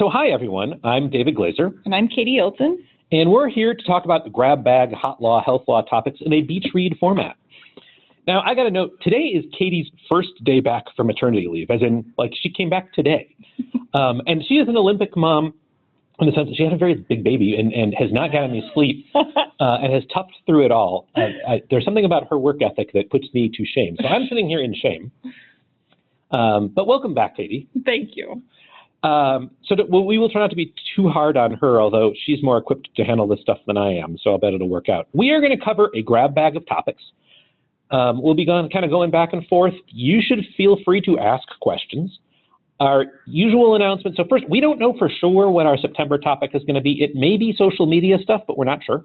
So hi, everyone. I'm David Glazer. And I'm Katie Ilton. And we're here to talk about the grab bag, hot law, health law topics in a beach read format. Now, I got to note, today is Katie's first day back from maternity leave, as in, like, she came back today. And she is an Olympic mom in the sense that she had a very big baby and has not gotten any sleep and has toughed through it all. There's something about her work ethic that puts me to shame. So I'm sitting here in shame. But welcome back, Katie. Thank you. We will try not to be too hard on her, although she's more equipped to handle this stuff than I am, so I bet it'll work out. We are going to cover a grab bag of topics. We'll be kind of going back and forth. You should feel free to ask questions. Our usual announcement. So first, we don't know for sure what our September topic is going to be. It may be social media stuff, but we're not sure.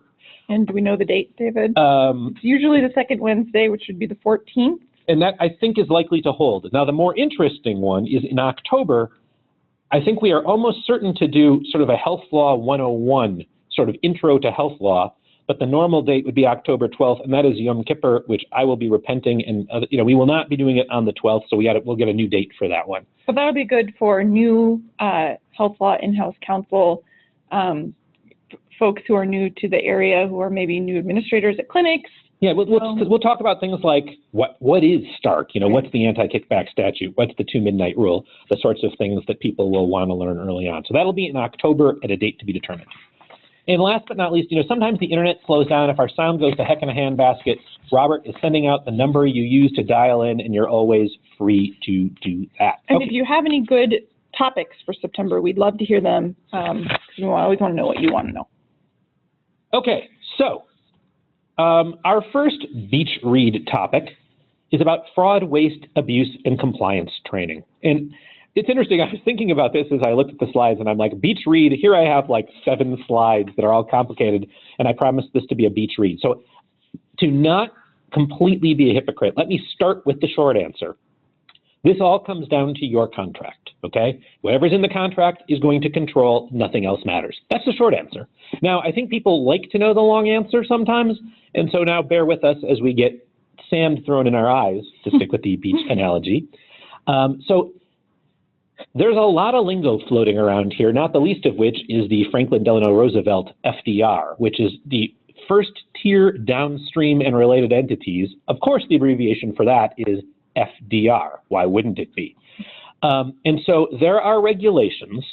And do we know the date, David? It's usually the second Wednesday, which would be the 14th. And that, I think, is likely to hold. Now, the more interesting one is in October. I think we are almost certain to do sort of a Health Law 101, sort of intro to health law, but the normal date would be October 12th, and that is Yom Kippur, which I will be repenting, and we will not be doing it on the 12th, so we'll get a new date for that one. But that'll be good for new health law in-house counsel, folks who are new to the area, who are maybe new administrators at clinics. Yeah, we'll talk about things like what is Stark, what's the anti-kickback statute, what's the 2 midnight rule, the sorts of things that people will want to learn early on. So that'll be in October at a date to be determined. And last but not least, sometimes the internet slows down. If our sound goes to heck in a handbasket, Robert is sending out the number you use to dial in, and you're always free to do that. And if you have any good topics for September, we'd love to hear them. We always want to know what you want to know. Okay, so our first beach read topic is about fraud, waste, abuse, and compliance training. And it's interesting, I was thinking about this as I looked at the slides, and I'm like, beach read, here I have like 7 slides that are all complicated, and I promised this to be a beach read. So to not completely be a hypocrite, let me start with the short answer. This all comes down to your contract, okay? Whatever's in the contract is going to control, nothing else matters. That's the short answer. Now, I think people like to know the long answer sometimes, and so now bear with us as we get sand thrown in our eyes, to stick with the beach analogy. So there's a lot of lingo floating around here, not the least of which is the Franklin Delano Roosevelt FDR, which is the first tier downstream and related entities. Of course, the abbreviation for that is FDR. Why wouldn't it be? And so there are regulations,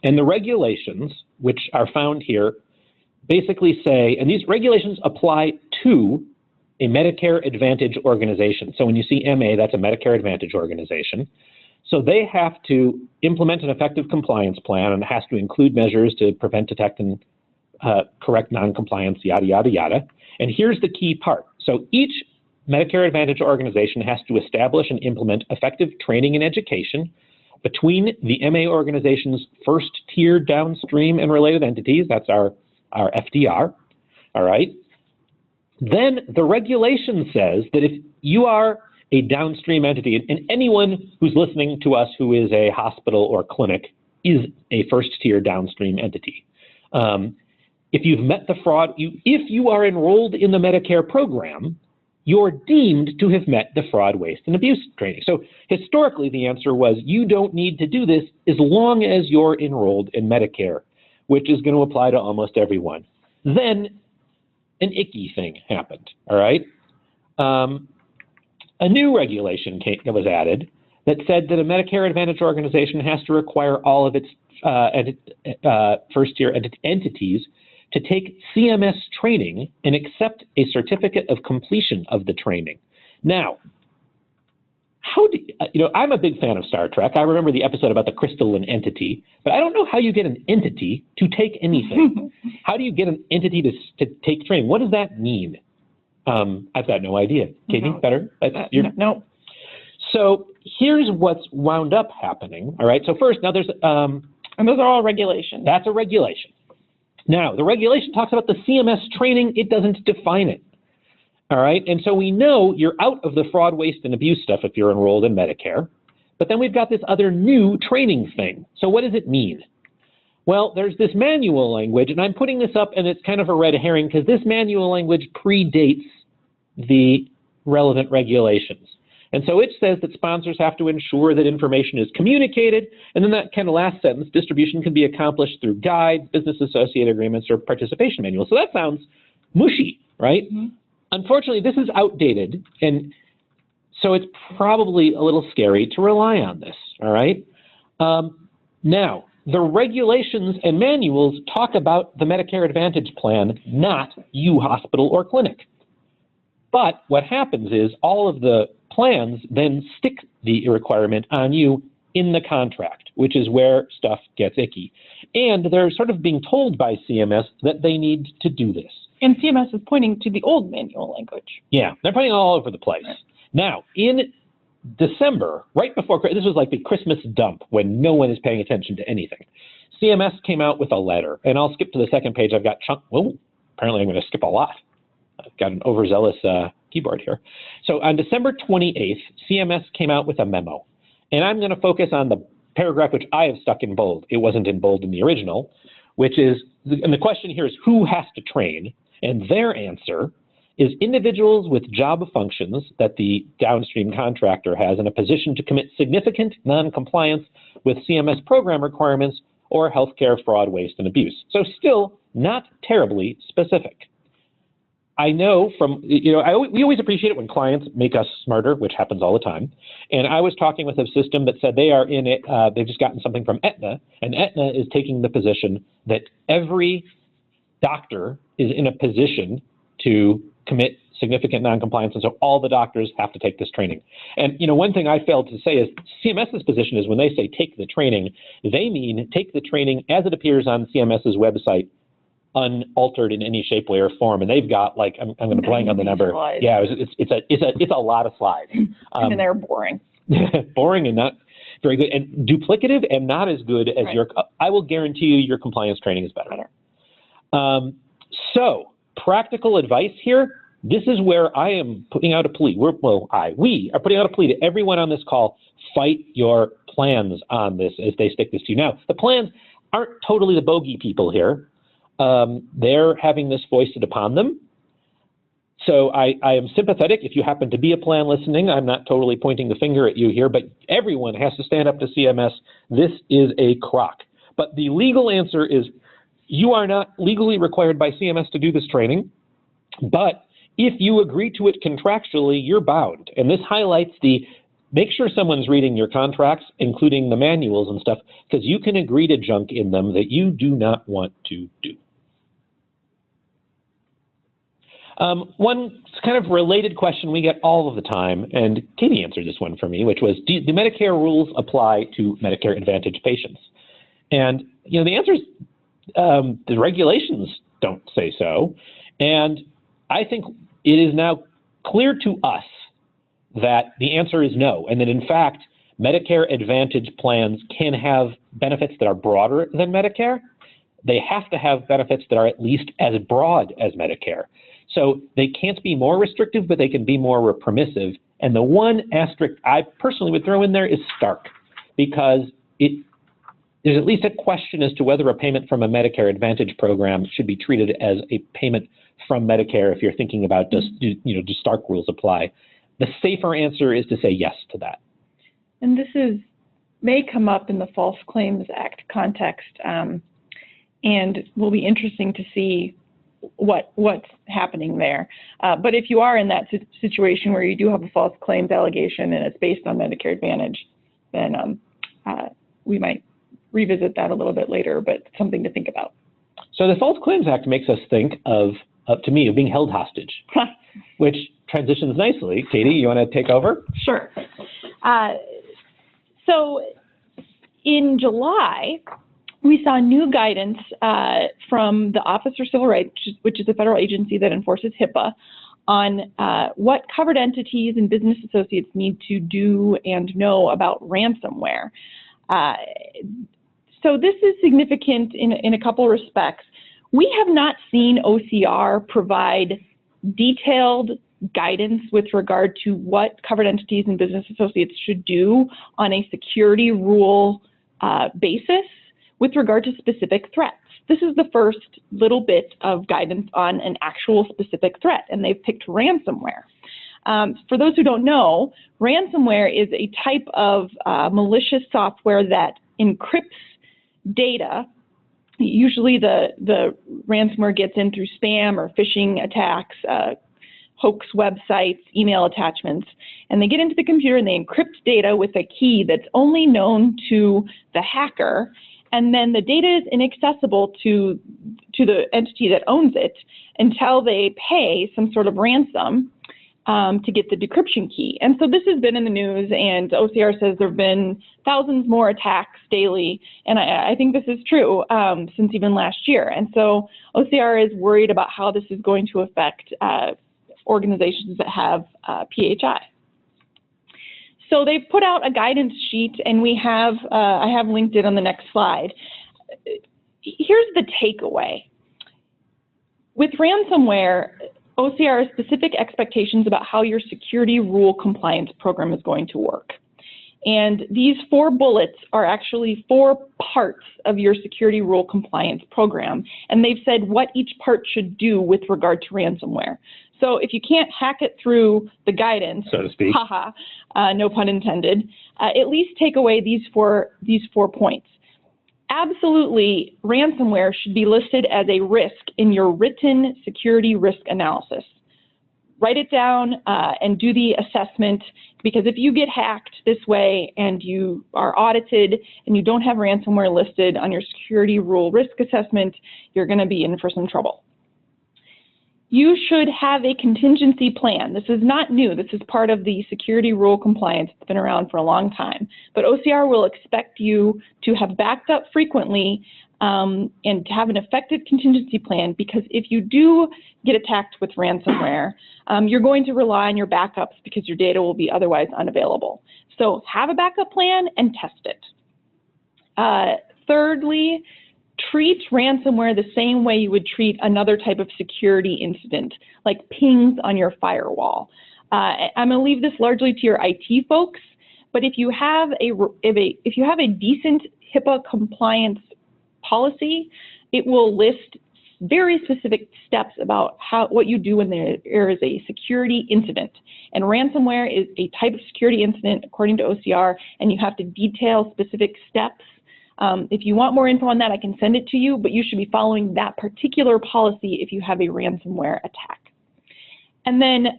and the regulations, which are found here, basically say, and these regulations apply to a Medicare Advantage organization. So when you see MA, that's a Medicare Advantage organization. So they have to implement an effective compliance plan, and it has to include measures to prevent, detect, and correct noncompliance, yada, yada, yada. And here's the key part. So each Medicare Advantage organization has to establish and implement effective training and education between the MA organization's first tier downstream and related entities. That's our FDR, all right? Then the regulation says that if you are a downstream entity, and anyone who's listening to us who is a hospital or clinic is a first tier downstream entity. If you've met the fraud, if you are enrolled in the Medicare program, you're deemed to have met the fraud, waste, and abuse training. So historically, the answer was you don't need to do this as long as you're enrolled in Medicare, which is going to apply to almost everyone. Then an icky thing happened, all right? A new regulation was added that said that a Medicare Advantage organization has to require all of its first-tier entities to take CMS training and accept a certificate of completion of the training. Now, I'm a big fan of Star Trek. I remember the episode about the crystalline entity, but I don't know how you get an entity to take anything. How do you get an entity to take training? What does that mean? I've got no idea. Katie, no. Better? No. So here's what's wound up happening. All right. So first, now there's and those are all regulations. That's a regulation. Now, the regulation talks about the CMS training. It doesn't define it. All right. And so we know you're out of the fraud, waste, and abuse stuff if you're enrolled in Medicare. But then we've got this other new training thing. So what does it mean? Well, there's this manual language, and I'm putting this up, and it's kind of a red herring because this manual language predates the relevant regulations. And so it says that sponsors have to ensure that information is communicated, and then that kind of last sentence, distribution can be accomplished through guides, business associate agreements, or participation manuals. So that sounds mushy, right? Mm-hmm. Unfortunately, this is outdated, and so it's probably a little scary to rely on this, all right? Now, the regulations and manuals talk about the Medicare Advantage plan, not you, hospital or clinic. But what happens is all of the plans then stick the requirement on you in the contract, which is where stuff gets icky. And they're sort of being told by CMS that they need to do this. And CMS is pointing to the old manual language. Yeah, they're pointing all over the place. Right. Now, in December, right before, this was like the Christmas dump when no one is paying attention to anything. CMS came out with a letter, and I'll skip to the second page. I've got apparently I'm going to skip a lot. I've got an overzealous keyboard here. So on December 28th, CMS came out with a memo, and I'm going to focus on the paragraph which I have stuck in bold. It wasn't in bold in the original, which is, and the question here is who has to train, and their answer is individuals with job functions that the downstream contractor has in a position to commit significant non-compliance with CMS program requirements or healthcare fraud, waste, and abuse. So still not terribly specific. I know from, we always appreciate it when clients make us smarter, which happens all the time. And I was talking with a system that said they are in it, they've just gotten something from Aetna, and Aetna is taking the position that every doctor is in a position to commit significant non-compliance, and so all the doctors have to take this training. And one thing I failed to say is CMS's position is when they say take the training, they mean take the training as it appears on CMS's website, unaltered in any shape, way, or form. And they've got like I'm going to blank on the number. Slides. Yeah, it's a lot of slides. And they're boring. Boring and not very good, and duplicative and not as good as right. I will guarantee you your compliance training is better. So practical advice here. This is where I am putting out a plea. We are putting out a plea to everyone on this call. Fight your plans on this as they stick this to you. Now, the plans aren't totally the bogey people here. They're having this foisted upon them. So I am sympathetic. If you happen to be a plan listening, I'm not totally pointing the finger at you here, but everyone has to stand up to CMS. This is a crock. But the legal answer is you are not legally required by CMS to do this training, but if you agree to it contractually, you're bound. And this highlights make sure someone's reading your contracts, including the manuals and stuff, because you can agree to junk in them that you do not want to do. One kind of related question we get all of the time, and Katie answered this one for me, which was, do Medicare rules apply to Medicare Advantage patients? And, the answer is the regulations don't say so. And I think it is now clear to us that the answer is no, and that in fact, Medicare Advantage plans can have benefits that are broader than Medicare. They have to have benefits that are at least as broad as Medicare. So they can't be more restrictive, but they can be more permissive. And the one asterisk I personally would throw in there is stark, because there's at least a question as to whether a payment from a Medicare Advantage program should be treated as a payment from Medicare if you're thinking about do stark rules apply. The safer answer is to say yes to that. And this may come up in the False Claims Act context, and will be interesting to see what's happening there. But if you are in that situation where you do have a false claims allegation and it's based on Medicare Advantage, then we might revisit that a little bit later, but something to think about. So the False Claims Act makes us think of being held hostage, which transitions nicely. Katie, you want to take over? Sure. So in July, we saw new guidance from the Office for Civil Rights, which is a federal agency that enforces HIPAA, on what covered entities and business associates need to do and know about ransomware. So this is significant in a couple respects. We have not seen OCR provide detailed guidance with regard to what covered entities and business associates should do on a security rule basis with regard to specific threats. This is the first little bit of guidance on an actual specific threat, and they've picked ransomware. For those who don't know, ransomware is a type of malicious software that encrypts data. Usually the ransomware gets in through spam or phishing attacks, hoax websites, email attachments, and they get into the computer and they encrypt data with a key that's only known to the hacker, and then the data is inaccessible to the entity that owns it until they pay some sort of ransom to get the decryption key. And so this has been in the news, and OCR says there have been thousands more attacks daily, and I think this is true since even last year. And so OCR is worried about how this is going to affect organizations that have PHI. So they've put out a guidance sheet, and we have, I have linked it on the next slide. Here's the takeaway. With ransomware, OCR has specific expectations about how your security rule compliance program is going to work. And these 4 bullets are actually 4 parts of your security rule compliance program. And they've said what each part should do with regard to ransomware. So if you can't hack it through the guidance, so to speak, no pun intended, at least take away these four points. Absolutely, ransomware should be listed as a risk in your written security risk analysis. Write it down and do the assessment, because if you get hacked this way and you are audited and you don't have ransomware listed on your security rule risk assessment, you're going to be in for some trouble. You should have a contingency plan. This is not new. This is part of the security rule compliance. It's been around for a long time. But OCR will expect you to have backed up frequently and to have an effective contingency plan, because if you do get attacked with ransomware, you're going to rely on your backups because your data will be otherwise unavailable. So have a backup plan and test it. Thirdly, treat ransomware the same way you would treat another type of security incident, like pings on your firewall. I'm going to leave this largely to your IT folks, but if you have a decent HIPAA compliance policy, it will list very specific steps about what you do when there is a security incident. And ransomware is a type of security incident according to OCR, and you have to detail specific steps. If you want more info on that, I can send it to you, but you should be following that particular policy if you have a ransomware attack. And then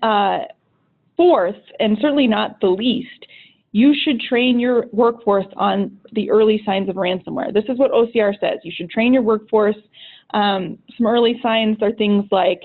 fourth, and certainly not the least, you should train your workforce on the early signs of ransomware. This is what OCR says. You should train your workforce. Some early signs are things like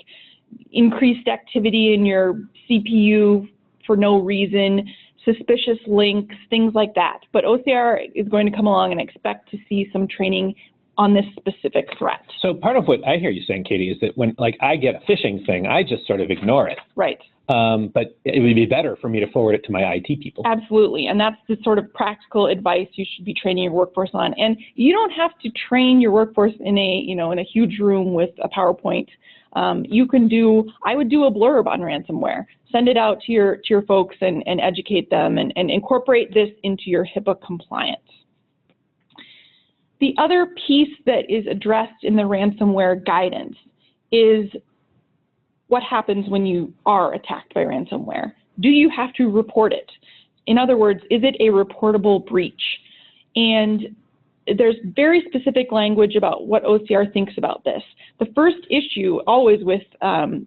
increased activity in your CPU for no reason, suspicious links, things like that. But OCR is going to come along and expect to see some training on this specific threat. So part of what I hear you saying, Katie, is that when I get a phishing thing, I just sort of ignore it. Right. But it would be better for me to forward it to my IT people. Absolutely, and that's the sort of practical advice you should be training your workforce on. And you don't have to train your workforce in a huge room with a PowerPoint. I would do a blurb on ransomware. Send it out to your folks and educate them and incorporate this into your HIPAA compliance. The other piece that is addressed in the ransomware guidance is what happens when you are attacked by ransomware. Do you have to report it? In other words, is it a reportable breach? And there's very specific language about what OCR thinks about this. The first issue always with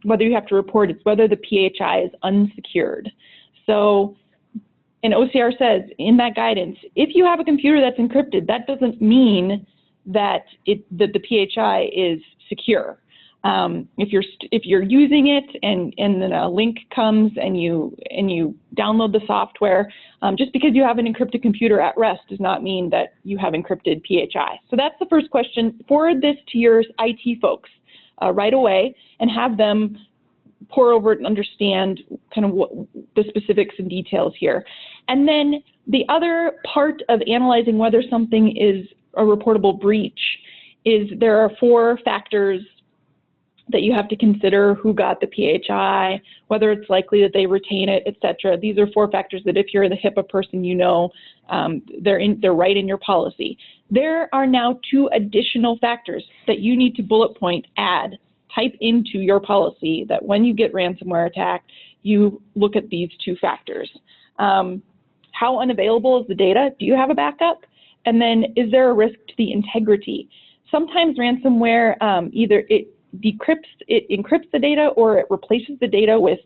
whether you have to report is whether the PHI is unsecured. So, and OCR says in that guidance, if you have a computer that's encrypted, that doesn't mean that the PHI is secure. If you're using it and then a link comes and you download the software, just because you have an encrypted computer at rest does not mean that you have encrypted PHI. So that's the first question. Forward this to your IT folks right away and have them pour over it and understand kind of what the specifics and details here. And then the other part of analyzing whether something is a reportable breach is there are 4 factors that you have to consider: who got the PHI, whether it's likely that they retain it, etc. These are 4 factors that if you're the HIPAA person, they're right in your policy. There are now 2 additional factors that you need to bullet point type into your policy that when you get ransomware attacked, you look at these two factors. How unavailable is the data? Do you have a backup? And then is there a risk to the integrity? Sometimes ransomware, either it encrypts the data or it replaces the data with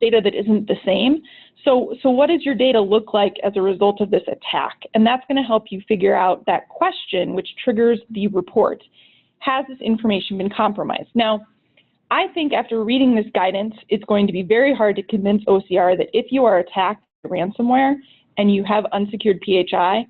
data that isn't the same. So what does your data look like as a result of this attack? And that's going to help you figure out that question which triggers the report. Has this information been compromised? Now, I think after reading this guidance, it's going to be very hard to convince OCR that if you are attacked by ransomware and you have unsecured PHI,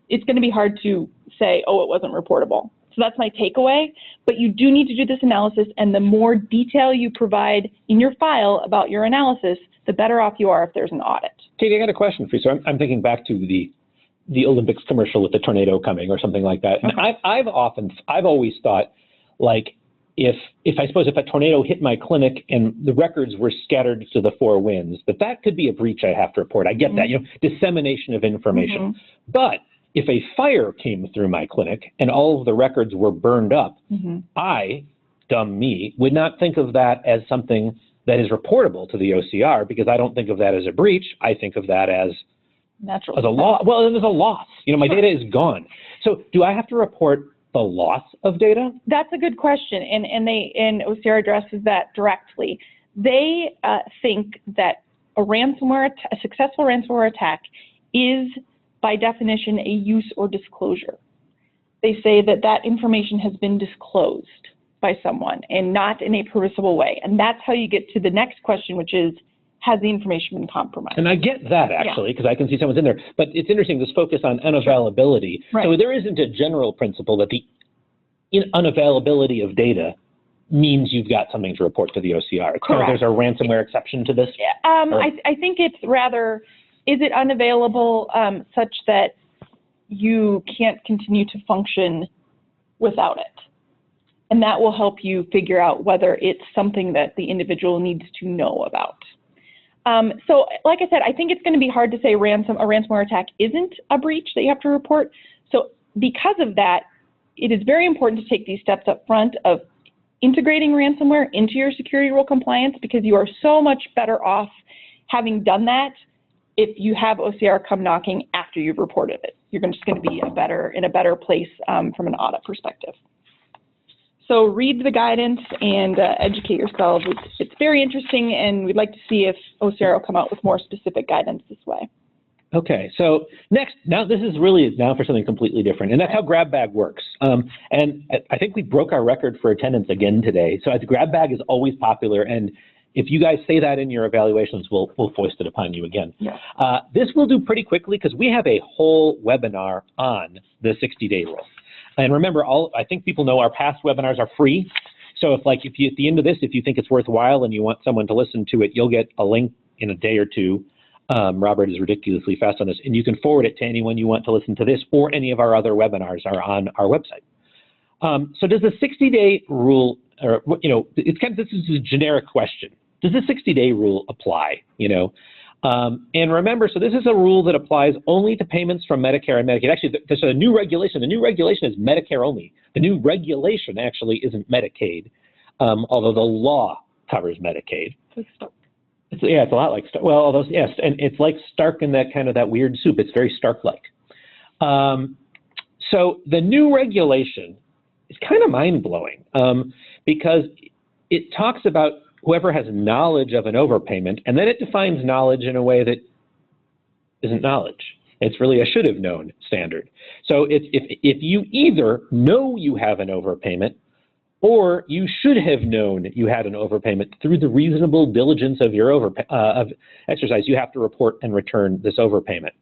it's going to be hard to say, oh, it wasn't reportable. So that's my takeaway, but you do need to do this analysis, and the more detail you provide in your file about your analysis, the better off you are if there's an audit. Katie, I got a question for you. So I'm thinking back to the Olympics commercial with the tornado coming or something like that. And Okay. I've always thought, like, if a tornado hit my clinic and the records were scattered to the four winds, that could be a breach I have to report. I get that, dissemination of information. But if a fire came through my clinic and all of the records were burned up, I, dumb me, would not think of that as something that is reportable to the OCR, because I don't think of that as a breach. I think of that as natural. As a loss. Well, then there's a loss. My data is gone. So do I have to report the loss of data? That's a good question, and OCR addresses that directly. They think that a successful ransomware attack is, by definition, a use or disclosure. They say that information has been disclosed by someone and not in a permissible way. And that's how you get to the next question, which is, has the information been compromised? And I get that, actually, because I can see someone's in there. But it's interesting, this focus on unavailability. Right. So there isn't a general principle that the unavailability of data means you've got something to report to the OCR. It's kind of, there's a ransomware exception to this? I think it's rather, is it unavailable such that you can't continue to function without it? And that will help you figure out whether it's something that the individual needs to know about. So like I said, I think it's going to be hard to say a ransomware attack isn't a breach that you have to report. So because of that, it is very important to take these steps up front of integrating ransomware into your security rule compliance, because you are so much better off having done that if you have OCR come knocking after you've reported it. You're just going to be in a better place from an audit perspective. So read the guidance and educate yourselves. It's very interesting, and we'd like to see if OCR will come out with more specific guidance this way. Okay, so now this is really now for something completely different, and that's how grab bag works. And I think we broke our record for attendance again today. So the grab bag is always popular, and if you guys say that in your evaluations, we'll foist it upon you again. Yeah. This we'll do pretty quickly because we have a whole webinar on the 60-day rule. And remember, I think people know our past webinars are free. So if you, at the end of this, if you think it's worthwhile and you want someone to listen to it, you'll get a link in a day or two. Robert is ridiculously fast on this, and you can forward it to anyone you want to listen to this, or any of our other webinars are on our website. So does the 60-day rule, or it's kind of, this is a generic question. Does the 60-day rule apply? And remember, so this is a rule that applies only to payments from Medicare and Medicaid. Actually, there's a new regulation. The new regulation is Medicare only. The new regulation actually isn't Medicaid, although the law covers Medicaid. It's a lot like Stark. Well, although, yes, and it's like Stark in that weird soup. It's very Stark-like. So the new regulation is kind of mind-blowing because it talks about whoever has knowledge of an overpayment, and then it defines knowledge in a way that isn't knowledge. It's really a should have known standard. So if you either know you have an overpayment, or you should have known you had an overpayment through the reasonable diligence of your exercise, you have to report and return this overpayment.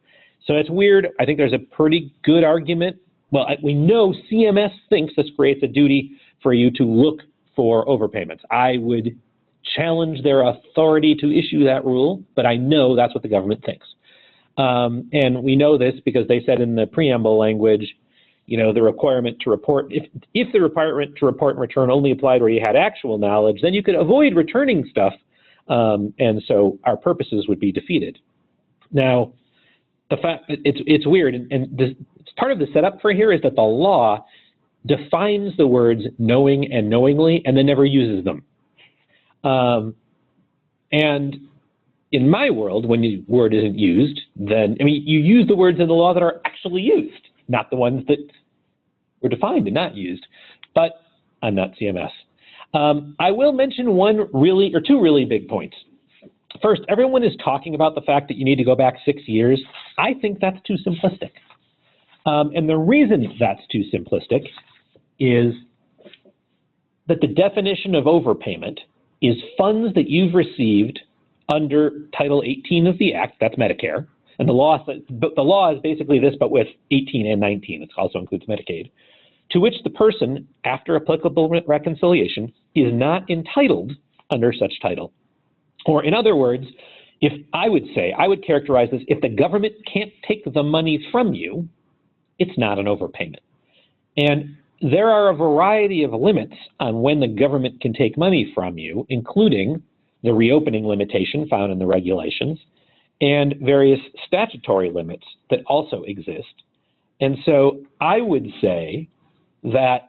So it's weird. I think there's a pretty good argument. Well, we know CMS thinks this creates a duty for you to look for overpayments. I would challenge their authority to issue that rule, but I know that's what the government thinks. And we know this because they said in the preamble language, the requirement to report, if the requirement to report and return only applied where you had actual knowledge, then you could avoid returning stuff, and so our purposes would be defeated. Now, the fact that it's weird, and part of the setup for here is that the law defines the words knowing and knowingly and then never uses them. And in my world, when the word isn't used, then, I mean, you use the words in the law that are actually used, not the ones that were defined and not used. But I'm not CMS. I will mention two really big points. First, everyone is talking about the fact that you need to go back 6 years. I think that's too simplistic. And the reason that's too simplistic is that the definition of overpayment is funds that you've received under Title 18 of the Act, that's Medicare, and the law is basically this, but with 18 and 19, it also includes Medicaid, to which the person, after applicable reconciliation, is not entitled under such title. Or in other words, I would characterize this, if the government can't take the money from you, it's not an overpayment. And there are a variety of limits on when the government can take money from you, including the reopening limitation found in the regulations and various statutory limits that also exist. And so I would say that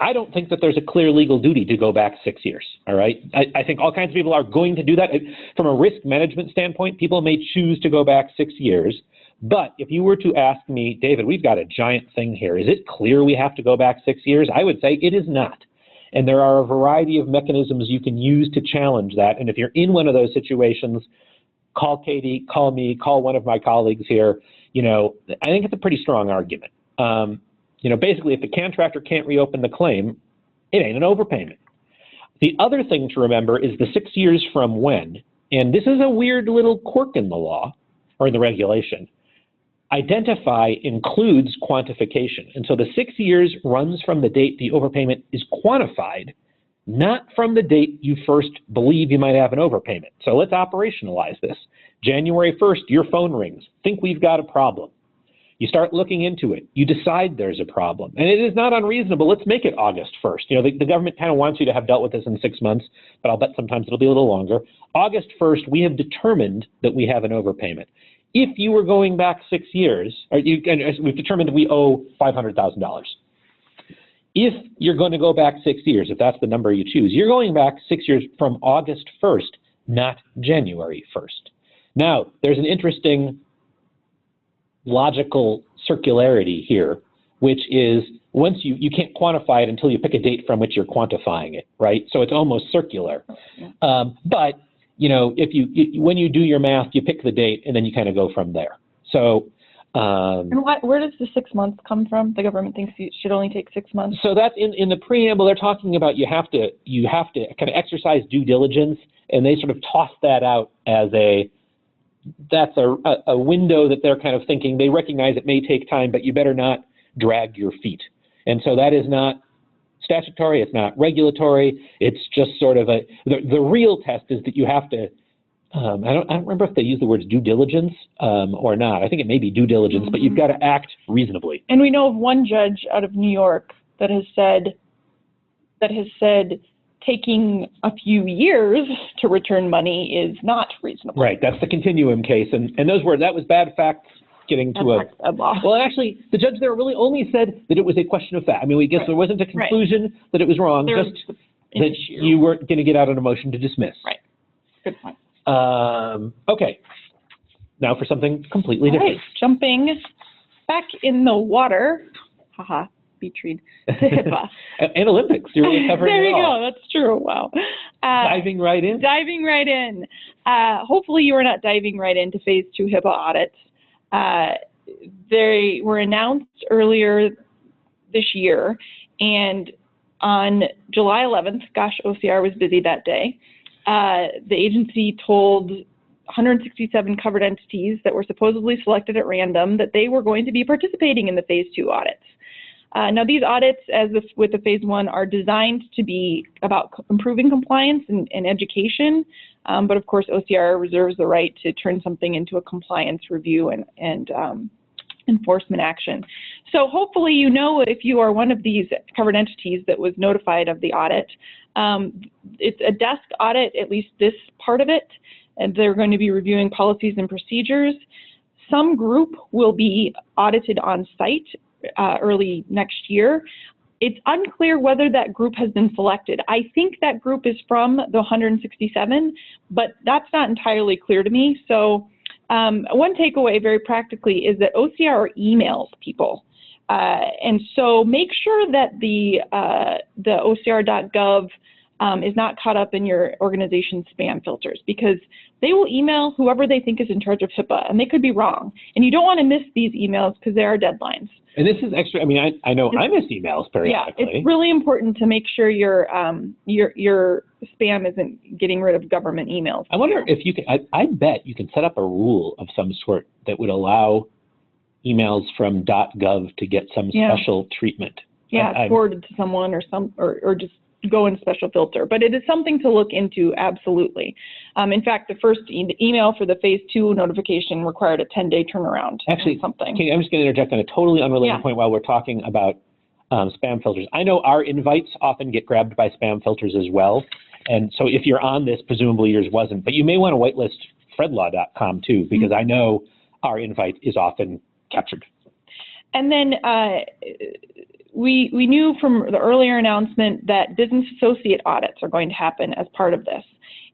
I don't think that there's a clear legal duty to go back 6 years, all right? I think all kinds of people are going to do that. From a risk management standpoint, people may choose to go back 6 years. But if you were to ask me, David, we've got a giant thing here. Is it clear we have to go back 6 years? I would say it is not. And there are a variety of mechanisms you can use to challenge that. And if you're in one of those situations, call Katie, call me, call one of my colleagues here. I think it's a pretty strong argument. Basically, if the contractor can't reopen the claim, it ain't an overpayment. The other thing to remember is the 6 years from when, and this is a weird little quirk in the law, or in the regulation, identify includes quantification. And so the 6 years runs from the date the overpayment is quantified, not from the date you first believe you might have an overpayment. So let's operationalize this. January 1st, your phone rings. Think we've got a problem. You start looking into it. You decide there's a problem. And it is not unreasonable. Let's make it August 1st. The government kind of wants you to have dealt with this in 6 months, but I'll bet sometimes it'll be a little longer. August 1st, we have determined that we have an overpayment. If you were going back 6 years, we've determined that we owe $500,000. If you're going to go back 6 years, if that's the number you choose, you're going back 6 years from August 1st, not January 1st. Now, there's an interesting logical circularity here, which is once you can't quantify it until you pick a date from which you're quantifying it, right? So it's almost circular. But when you do your math, you pick the date and then you kind of go from there. So and where does the 6 months come from? The government thinks you should only take 6 months. So that's in the preamble. They're talking about you have to kind of exercise due diligence, and they sort of toss that out as that's a window that they're kind of thinking. They recognize it may take time, but you better not drag your feet. And so that is not statutory, it's not regulatory, it's just sort of the real test is that you have to, I don't remember if they use the words due diligence or not. I think it may be due diligence, but you've got to act reasonably. And we know of one judge out of New York that has said taking a few years to return money is not reasonable. Right, that's the continuum case, and that was bad facts getting to well, actually, the judge there really only said that it was a question of fact. I mean, we guess there wasn't a conclusion that it was wrong, just that you weren't going to get out on a motion to dismiss. Right, good point. Okay, now for something completely different. Right, jumping back in the water, haha. Beach read to HIPAA. And Olympics, you're really covering there it all. There you go, that's true, wow. Diving right in? Diving right in. Hopefully you are not diving right into phase 2 HIPAA audits. They were announced earlier this year, and on July 11th, gosh, OCR was busy that day, the agency told 167 covered entities that were supposedly selected at random that they were going to be participating in the phase 2 audits. Now, these audits, as with the phase 1, are designed to be about improving compliance and education, but of course, OCR reserves the right to turn something into a compliance review and enforcement action. So hopefully if you are one of these covered entities that was notified of the audit, it's a desk audit, at least this part of it, and they're going to be reviewing policies and procedures. Some group will be audited on site early next year. it's unclear whether that group has been selected. I think that group is from the 167, but that's not entirely clear to me. So one takeaway very practically is that OCR emails people. And so make sure that the OCR.gov is not caught up in your organization's spam filters, because they will email whoever they think is in charge of HIPAA, and they could be wrong. And you don't want to miss these emails because there are deadlines. And this is extra. I mean, I know I miss emails periodically. Yeah, it's really important to make sure your spam isn't getting rid of government emails. I wonder if you can. I bet you can set up a rule of some sort that would allow emails from .gov to get some special treatment. Yeah, forwarded to someone or just go in special filter. But it is something to look into, absolutely. In fact, the first email for the phase 2 notification required a 10-day turnaround. Actually, something. Okay, I'm just going to interject on a totally unrelated point while we're talking about spam filters. I know our invites often get grabbed by spam filters as well. And so if you're on this, presumably yours wasn't. But you may want to whitelist fredlaw.com too, because I know our invite is often captured. And then we knew from the earlier announcement that business associate audits are going to happen as part of this.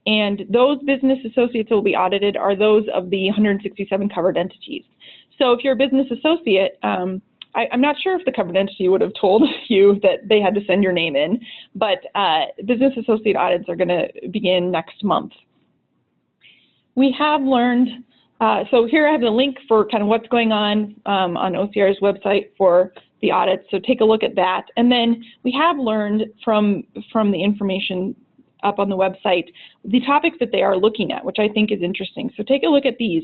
And those business associates that will be audited are those of the 167 covered entities. So if you're a business associate, I'm not sure if the covered entity would have told you that they had to send your name in, but business associate audits are going to begin next month. We have learned, so here I have the link for kind of what's going on OCR's website for the audits, so take a look at that. And then we have learned from the information up on the website the topics that they are looking at, which I think is interesting. So take a look at these.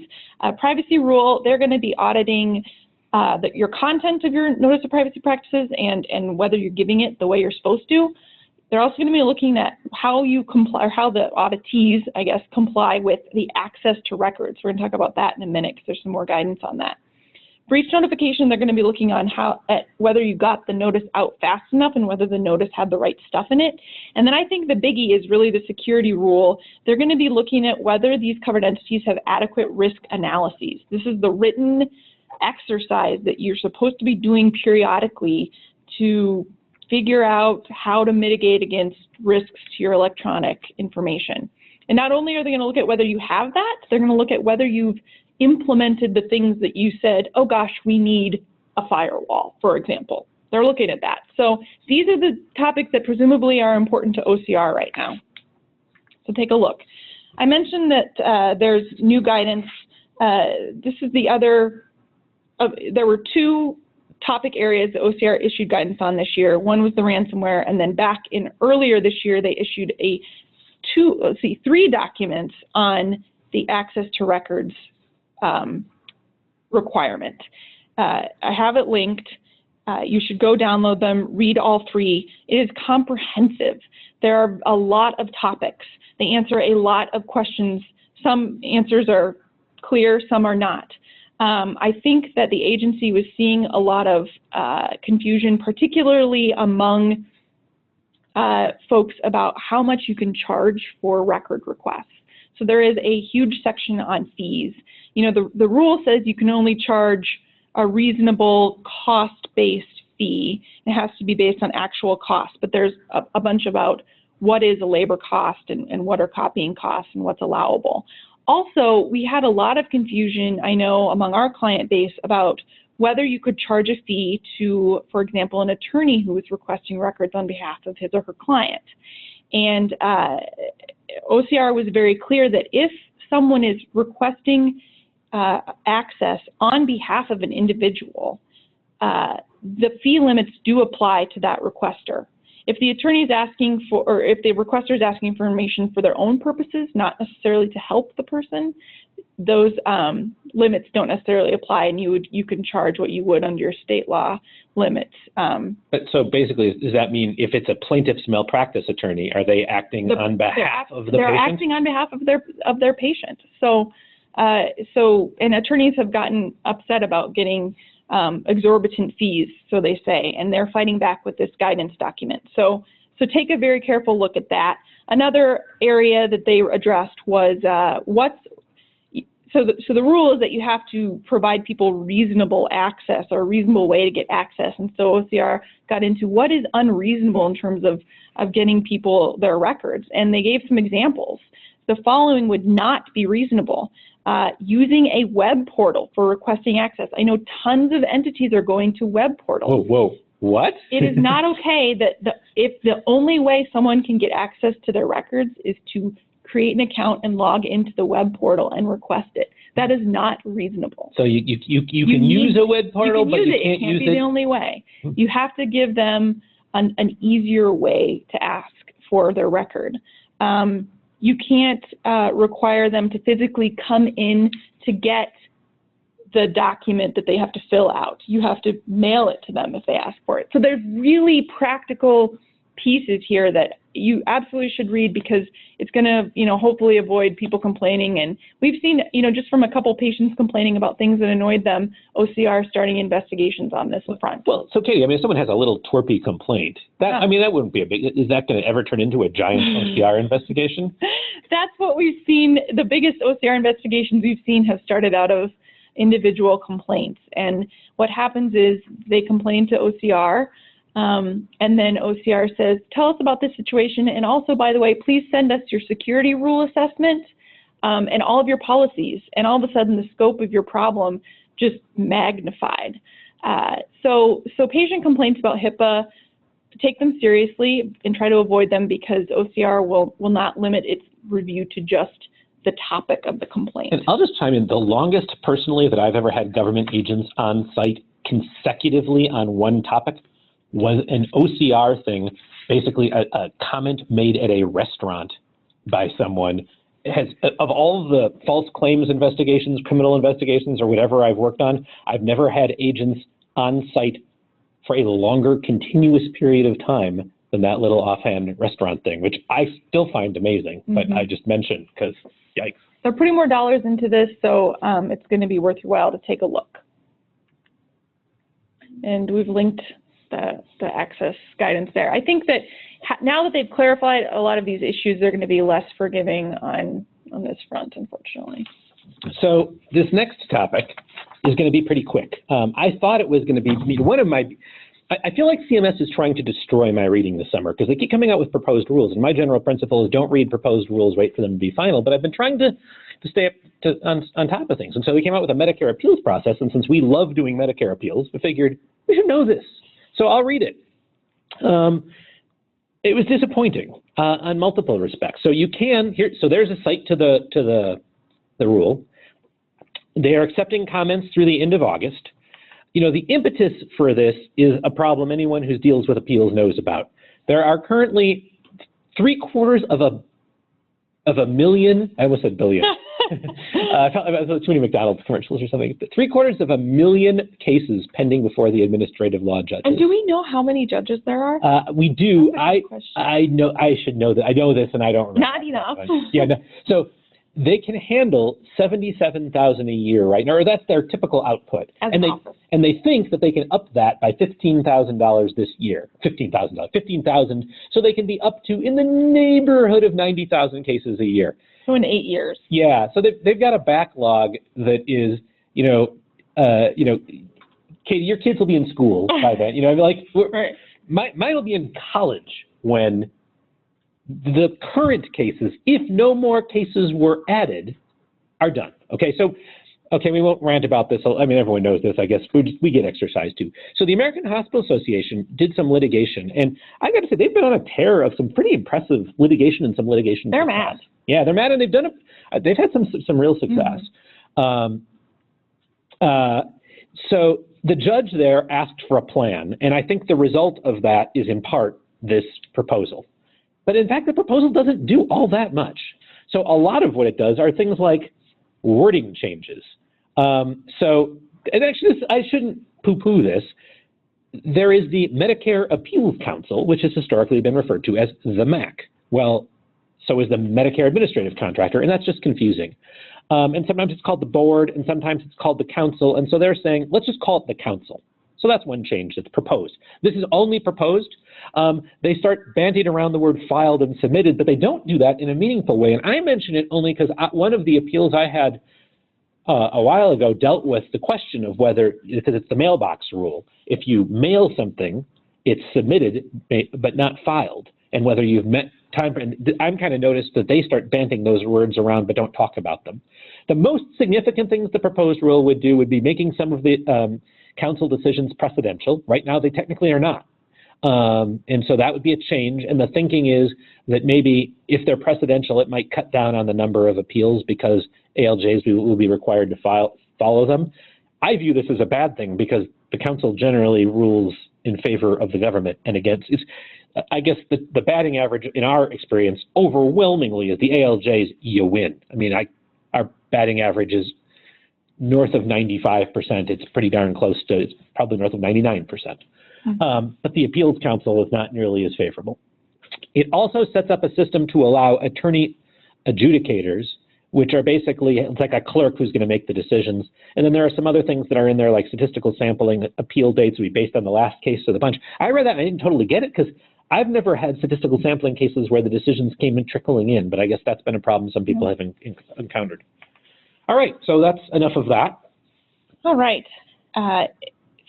Privacy rule, they're going to be auditing your content of your notice of privacy practices and whether you're giving it the way you're supposed to. They're also going to be looking at how you comply, or how the auditees, I guess, comply with the access to records. We're going to talk about that in a minute because there's some more guidance on that. Breach notification, they're going to be looking on whether you got the notice out fast enough and whether the notice had the right stuff in it. And then I think the biggie is really the security rule. They're going to be looking at whether these covered entities have adequate risk analyses. This is the written exercise that you're supposed to be doing periodically to figure out how to mitigate against risks to your electronic information. And not only are they going to look at whether you have that, they're going to look at whether you've implemented the things that you said, oh gosh, we need a firewall, for example. They're looking at that. So these are the topics that presumably are important to OCR right now. So take a look. I mentioned that there's new guidance. This is the other, there were two topic areas that OCR issued guidance on this year. One was the ransomware, and then back in earlier this year, they issued three documents on the access to records requirement. I have it linked. You should go download them, read all three. It is comprehensive. There are a lot of topics. They answer a lot of questions. Some answers are clear, some are not. I think that the agency was seeing a lot of confusion, particularly among folks about how much you can charge for record requests. So there is a huge section on fees. You know, the rule says you can only charge a reasonable cost-based fee. It has to be based on actual cost, but there's a bunch about what is a labor cost and what are copying costs and what's allowable. Also, we had a lot of confusion, I know, among our client base about whether you could charge a fee to, for example, an attorney who was requesting records on behalf of his or her client. And OCR was very clear that if someone is requesting access on behalf of an individual, the fee limits do apply to that requester. If the attorney is asking for, or if the requester is asking for information for their own purposes, not necessarily to help the person, those limits don't necessarily apply, and you can charge what you would under your state law limits. But so basically, does that mean if it's a plaintiff's malpractice attorney, are they acting on behalf of the patient? They're acting on behalf of their patient. So and attorneys have gotten upset about getting exorbitant fees, so they say, and they're fighting back with this guidance document. So take a very careful look at that. Another area that they addressed was so the rule is that you have to provide people reasonable access or a reasonable way to get access. And so OCR got into what is unreasonable in terms of getting people their records. And they gave some examples. The following would not be reasonable. Using a web portal for requesting access. I know tons of entities are going to web portals. Whoa, what? It is not okay that if the only way someone can get access to their records is to create an account and log into the web portal and request it. That is not reasonable. So you can use a web portal, but you can't use it? It can't be the only way. You have to give them an easier way to ask for their record. You can't require them to physically come in to get the document that they have to fill out. You have to mail it to them if they ask for it. So there's really practical pieces here that you absolutely should read, because it's going to, hopefully avoid people complaining. And we've seen, just from a couple patients complaining about things that annoyed them, OCR starting investigations on this front. Well, so Katie, if someone has a little twerpy complaint, that wouldn't be is that going to ever turn into a giant OCR investigation? That's what we've seen. The biggest OCR investigations we've seen have started out of individual complaints. And what happens is they complain to OCR, and then OCR says, tell us about this situation. And also, by the way, please send us your security rule assessment and all of your policies. And all of a sudden, the scope of your problem just magnified. So patient complaints about HIPAA, take them seriously and try to avoid them, because OCR will not limit its review to just the topic of the complaint. And I'll just chime in. The longest, personally, that I've ever had government agents on site consecutively on one topic was an OCR thing, basically a comment made at a restaurant by someone. Of all the false claims investigations, criminal investigations, or whatever I've worked on, I've never had agents on site for a longer continuous period of time than that little offhand restaurant thing, which I still find amazing, but I just mentioned because, yikes. They're putting more dollars into this, so it's going to be worth your while to take a look. And we've linked the access guidance there. I think that now that they've clarified a lot of these issues, they're going to be less forgiving on this front, unfortunately. So this next topic is going to be pretty quick. I thought it was going to be one of my, I feel like CMS is trying to destroy my reading this summer, because they keep coming out with proposed rules, and my general principle is don't read proposed rules, wait for them to be final, but I've been trying to stay up on top of things. And so they came out with a Medicare appeals process, and since we love doing Medicare appeals, we figured we should know this. So I'll read it. It was disappointing on multiple respects. So you can so there's a cite to the rule. They are accepting comments through the end of August. The impetus for this is a problem anyone who deals with appeals knows about. There are currently 750,000 of a million. I almost said billion. I felt like too many McDonald's commercials or something. 750,000 cases pending before the administrative law judges. And do we know how many judges there are? We do. I know. I should know that. I know this, and I don't remember. Not enough. Yeah. No. So they can handle 77,000 a year right now, or that's their typical output. And they think that they can up that by $15,000 this year. $15,000, so they can be up to in the neighborhood of 90,000 cases a year. So in 8 years. Yeah. So they've got a backlog that is, Katie, your kids will be in school by then. Right. Mine will be in college when the current cases, if no more cases were added, are done. Okay, we won't rant about this. I mean, everyone knows this, I guess. We get exercise too. So the American Hospital Association did some litigation, and I got to say, they've been on a tear of some pretty impressive litigation and some litigation. They're mad. Yeah, they're mad, and they've had some real success. So the judge there asked for a plan, and I think the result of that is in part this proposal. But in fact, the proposal doesn't do all that much. So a lot of what it does are things like wording changes. And actually, I shouldn't poo-poo this. There is the Medicare Appeals Council, which has historically been referred to as the MAC. Well, so is the Medicare Administrative Contractor, and that's just confusing. And sometimes it's called the board, and sometimes it's called the council. And so they're saying, let's just call it the council. So that's one change that's proposed. This is only proposed. They start bandying around the word filed and submitted, but they don't do that in a meaningful way. And I mention it only because one of the appeals I had a while ago dealt with the question of whether, because it's the mailbox rule, if you mail something, it's submitted but not filed, and whether you've met time. I'm kind of noticed that they start banting those words around but don't talk about them. The most significant things the proposed rule would do would be making some of the council decisions precedential. Right now, they technically are not. And so that would be a change. And the thinking is that maybe if they're precedential, it might cut down on the number of appeals because ALJs will be required to follow them. I view this as a bad thing because the council generally rules in favor of the government and against. I guess the batting average in our experience overwhelmingly is the ALJs, you win. I mean, our batting average is north of 95%. It's pretty darn close to, it's probably north of 99%. But the appeals council is not nearly as favorable. It also sets up a system to allow attorney adjudicators, which are basically, it's like a clerk who's going to make the decisions. And then there are some other things that are in there, like statistical sampling, appeal dates will be based on the last case of the bunch. I read that and I didn't totally get it because I've never had statistical sampling cases where the decisions came in trickling in, but I guess that's been a problem some people have encountered. All right, so that's enough of that. All right.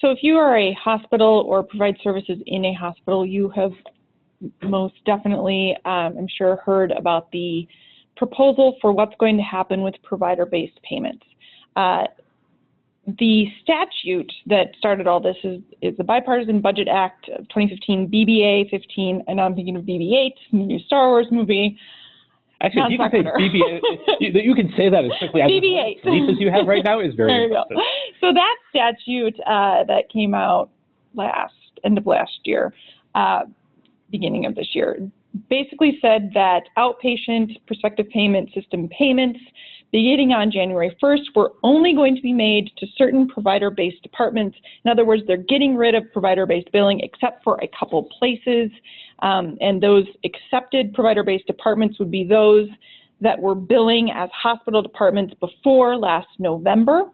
So if you are a hospital or provide services in a hospital, you have most definitely, I'm sure, heard about the proposal for what's going to happen with provider-based payments. The statute that started all this is the Bipartisan Budget Act of 2015, BBA 15, and I'm thinking of BB-8, the new Star Wars movie. Actually, you can say BB-8. You can say that as quickly as BB-8. the leases you have right now is very impressive. So that statute that came out end of last year, beginning of this year, basically said that outpatient prospective payment system payments beginning on January 1st were only going to be made to certain provider-based departments. In other words, they're getting rid of provider-based billing except for a couple places. And those accepted provider-based departments would be those that were billing as hospital departments before last November,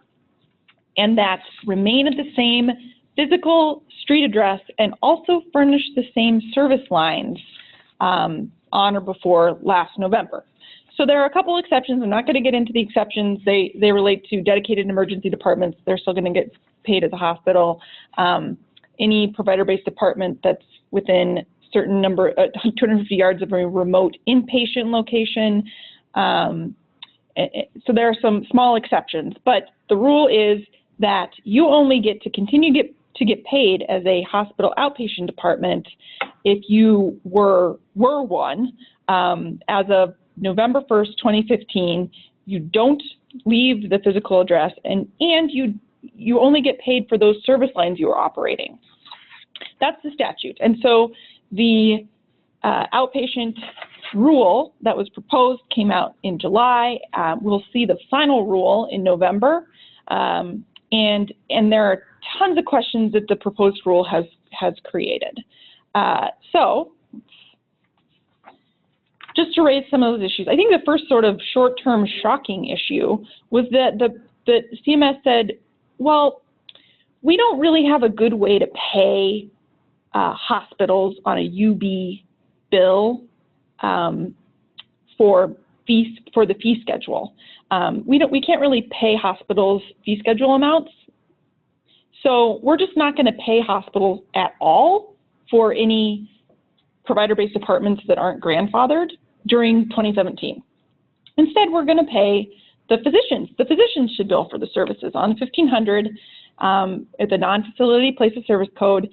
and that remain at the same physical street address and also furnish the same service lines on or before last November. So there are a couple exceptions. I'm not going to get into the exceptions. They relate to dedicated emergency departments. They're still going to get paid as a hospital. Any provider-based department that's within certain number, 250 yards of a remote inpatient location. So there are some small exceptions, but the rule is that you only get to continue to get paid as a hospital outpatient department if you were one as of November 1st, 2015. You don't leave the physical address, and you only get paid for those service lines you are operating. That's the statute. And so the outpatient rule that was proposed came out in July. We'll see the final rule in November. And there are tons of questions that the proposed rule has created. So just to raise some of those issues, I think the first sort of short-term shocking issue was that the CMS said, well, we don't really have a good way to pay hospitals on a UB bill for the fee schedule. We can't really pay hospitals fee schedule amounts. So we're just not going to pay hospitals at all for any provider-based departments that aren't grandfathered during 2017. Instead, we're going to pay the physicians. The physicians should bill for the services on 1500 at the non-facility place of service code,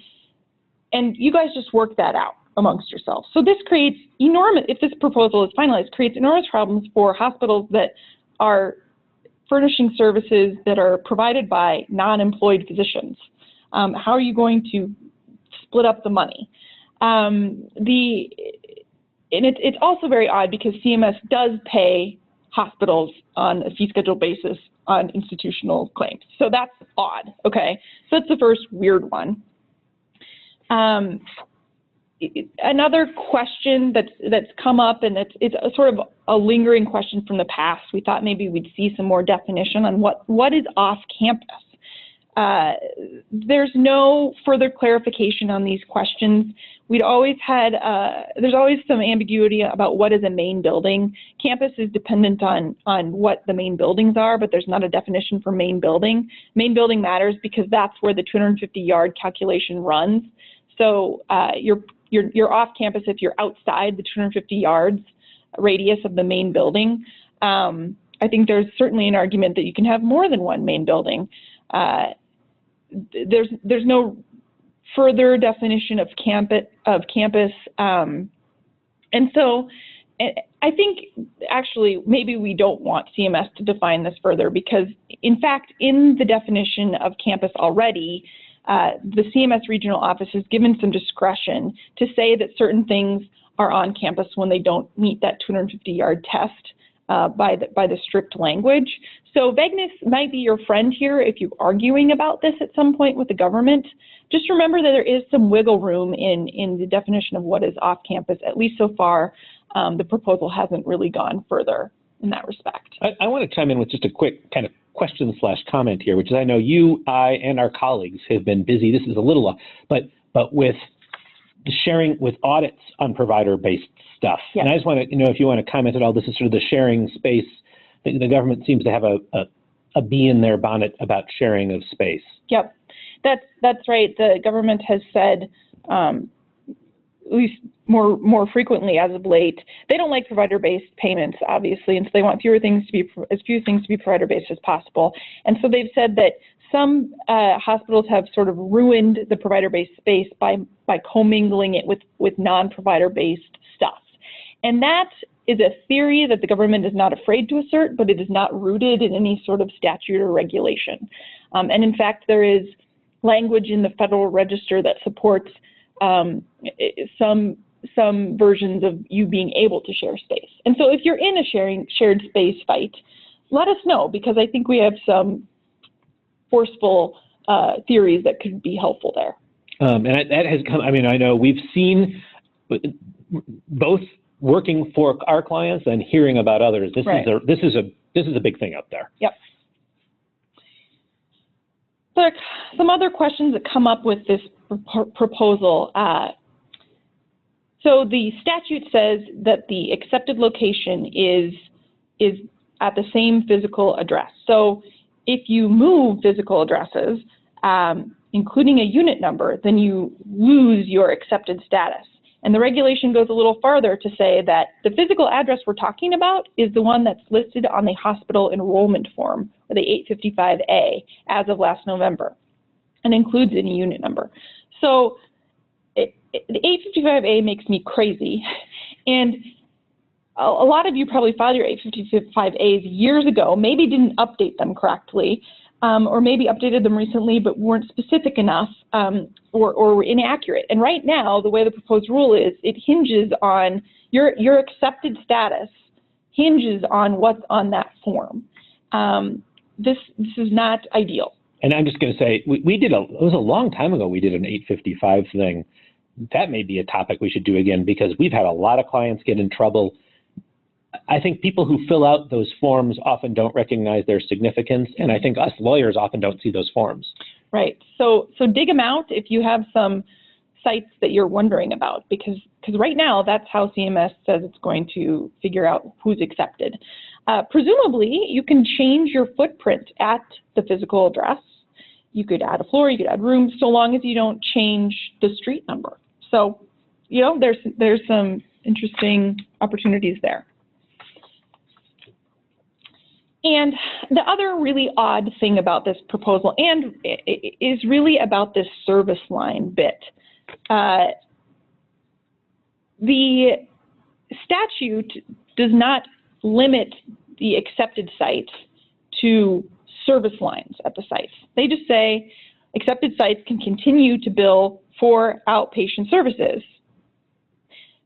and you guys just work that out amongst yourselves. So this creates enormous, if this proposal is finalized, creates enormous problems for hospitals that are furnishing services that are provided by non-employed physicians. How are you going to split up the money? And it's also very odd because CMS does pay hospitals on a fee schedule basis on institutional claims. So that's odd, okay? So that's the first weird one. Another question that's come up, and it's a sort of a lingering question from the past. We thought maybe we'd see some more definition on what is off campus. There's no further clarification on these questions. We'd always had, there's always some ambiguity about what is a main building. Campus is dependent on what the main buildings are, but there's not a definition for main building. Main building matters because that's where the 250-yard calculation runs. So you're off campus if you're outside the 250 yards radius of the main building. I think there's certainly an argument that you can have more than one main building. There's no further definition of campus, and so I think actually maybe we don't want CMS to define this further because, in fact, in the definition of campus already, the CMS regional office has given some discretion to say that certain things are on campus when they don't meet that 250-yard test by the strict language. So vagueness might be your friend here if you're arguing about this at some point with the government. Just remember that there is some wiggle room in the definition of what is off campus. At least so far, the proposal hasn't really gone further in that respect. I want to chime in with just a quick kind of question/comment here, which is I know you, I, and our colleagues have been busy. This is a little, but with the sharing with audits on provider-based stuff. Yes. And I just want to, if you want to comment at all, this is sort of the sharing space. The government seems to have a bee in their bonnet about sharing of space. Yep, that's right. The government has said, at least more frequently as of late, they don't like provider-based payments, obviously, and so they want as few things to be provider-based as possible. And so they've said that some hospitals have sort of ruined the provider-based space by commingling it with non-provider-based stuff. And that is a theory that the government is not afraid to assert, but it is not rooted in any sort of statute or regulation. And in fact, there is language in the Federal Register that supports some versions of you being able to share space. And so if you're in a shared space fight, let us know, because I think we have some forceful theories that could be helpful there. And that has come, I know we've seen both working for our clients and hearing about others. This is a big thing up there. Yep. So some other questions that come up with this proposal. So the statute says that the accepted location is at the same physical address. So if you move physical addresses, including a unit number, then you lose your accepted status. And the regulation goes a little farther to say that the physical address we're talking about is the one that's listed on the hospital enrollment form, or the 855A, as of last November, and includes any unit number. So the 855A makes me crazy. And a lot of you probably filed your 855As years ago, maybe didn't update them correctly, or maybe updated them recently but weren't specific enough, or were inaccurate. And right now, the way the proposed rule is, it hinges on your accepted status hinges on what's on that form. This is not ideal. And I'm just going to say, it was a long time ago we did an 855 thing. That may be a topic we should do again, because we've had a lot of clients get in trouble. I think people who fill out those forms often don't recognize their significance, and I think us lawyers often don't see those forms. Right. So dig them out if you have some sites that you're wondering about, because right now that's how CMS says it's going to figure out who's accepted. Presumably, you can change your footprint at the physical address. You could add a floor, you could add rooms, so long as you don't change the street number. So, there's some interesting opportunities there. And the other really odd thing about this proposal, and is really about this service line bit. The statute does not limit the accepted sites to service lines at the sites. They just say accepted sites can continue to bill for outpatient services.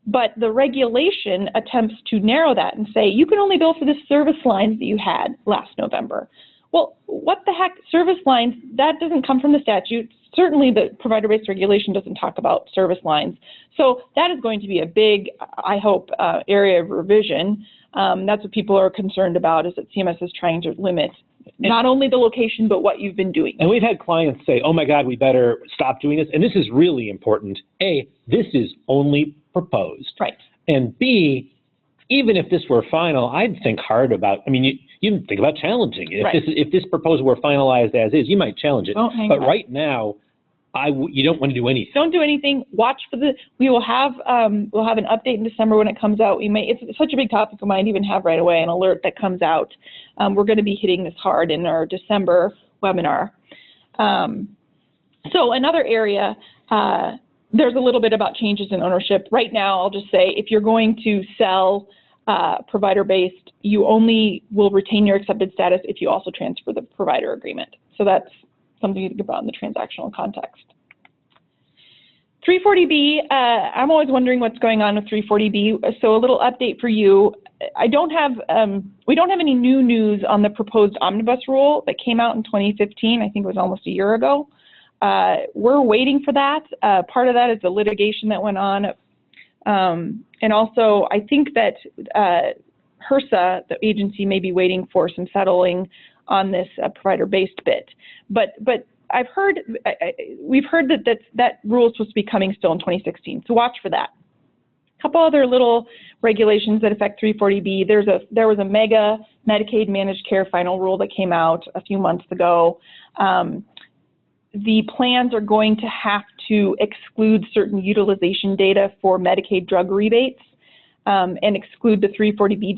But the regulation attempts to narrow that and say, you can only bill for the service lines that you had last November. Well, what the heck, service lines, that doesn't come from the statute. Certainly the provider-based regulation doesn't talk about service lines. So that is going to be a big, I hope, area of revision. That's what people are concerned about, is that CMS is trying to limit not only the location, but what you've been doing. And we've had clients say, oh my God, we better stop doing this. And this is really important. A, this is only proposed. Right. And B, even if this were final, I'd think hard about, I mean, you think about challenging it. Right. If this proposal were finalized as is, you might challenge it. But right now, you don't want to do anything. Don't do anything. Watch for we'll have an update in December when it comes out. It's such a big topic, we might even have right away an alert that comes out. We're going to be hitting this hard in our December webinar. So another area, there's a little bit about changes in ownership. Right now, I'll just say, if you're going to sell provider-based, you only will retain your accepted status if you also transfer the provider agreement. So that's something to think about in the transactional context. 340B, I'm always wondering what's going on with 340B. So a little update for you. We don't have any new news on the proposed omnibus rule that came out in 2015. I think it was almost a year ago. We're waiting for that. Part of that is the litigation that went on. And also, I think that HRSA, the agency, may be waiting for some settling on this provider-based bit. But I've heard, we've heard that rule is supposed to be coming still in 2016, so watch for that. A couple other little regulations that affect 340B. There was a mega Medicaid managed care final rule that came out a few months ago. The plans are going to have to exclude certain utilization data for Medicaid drug rebates and exclude the 340B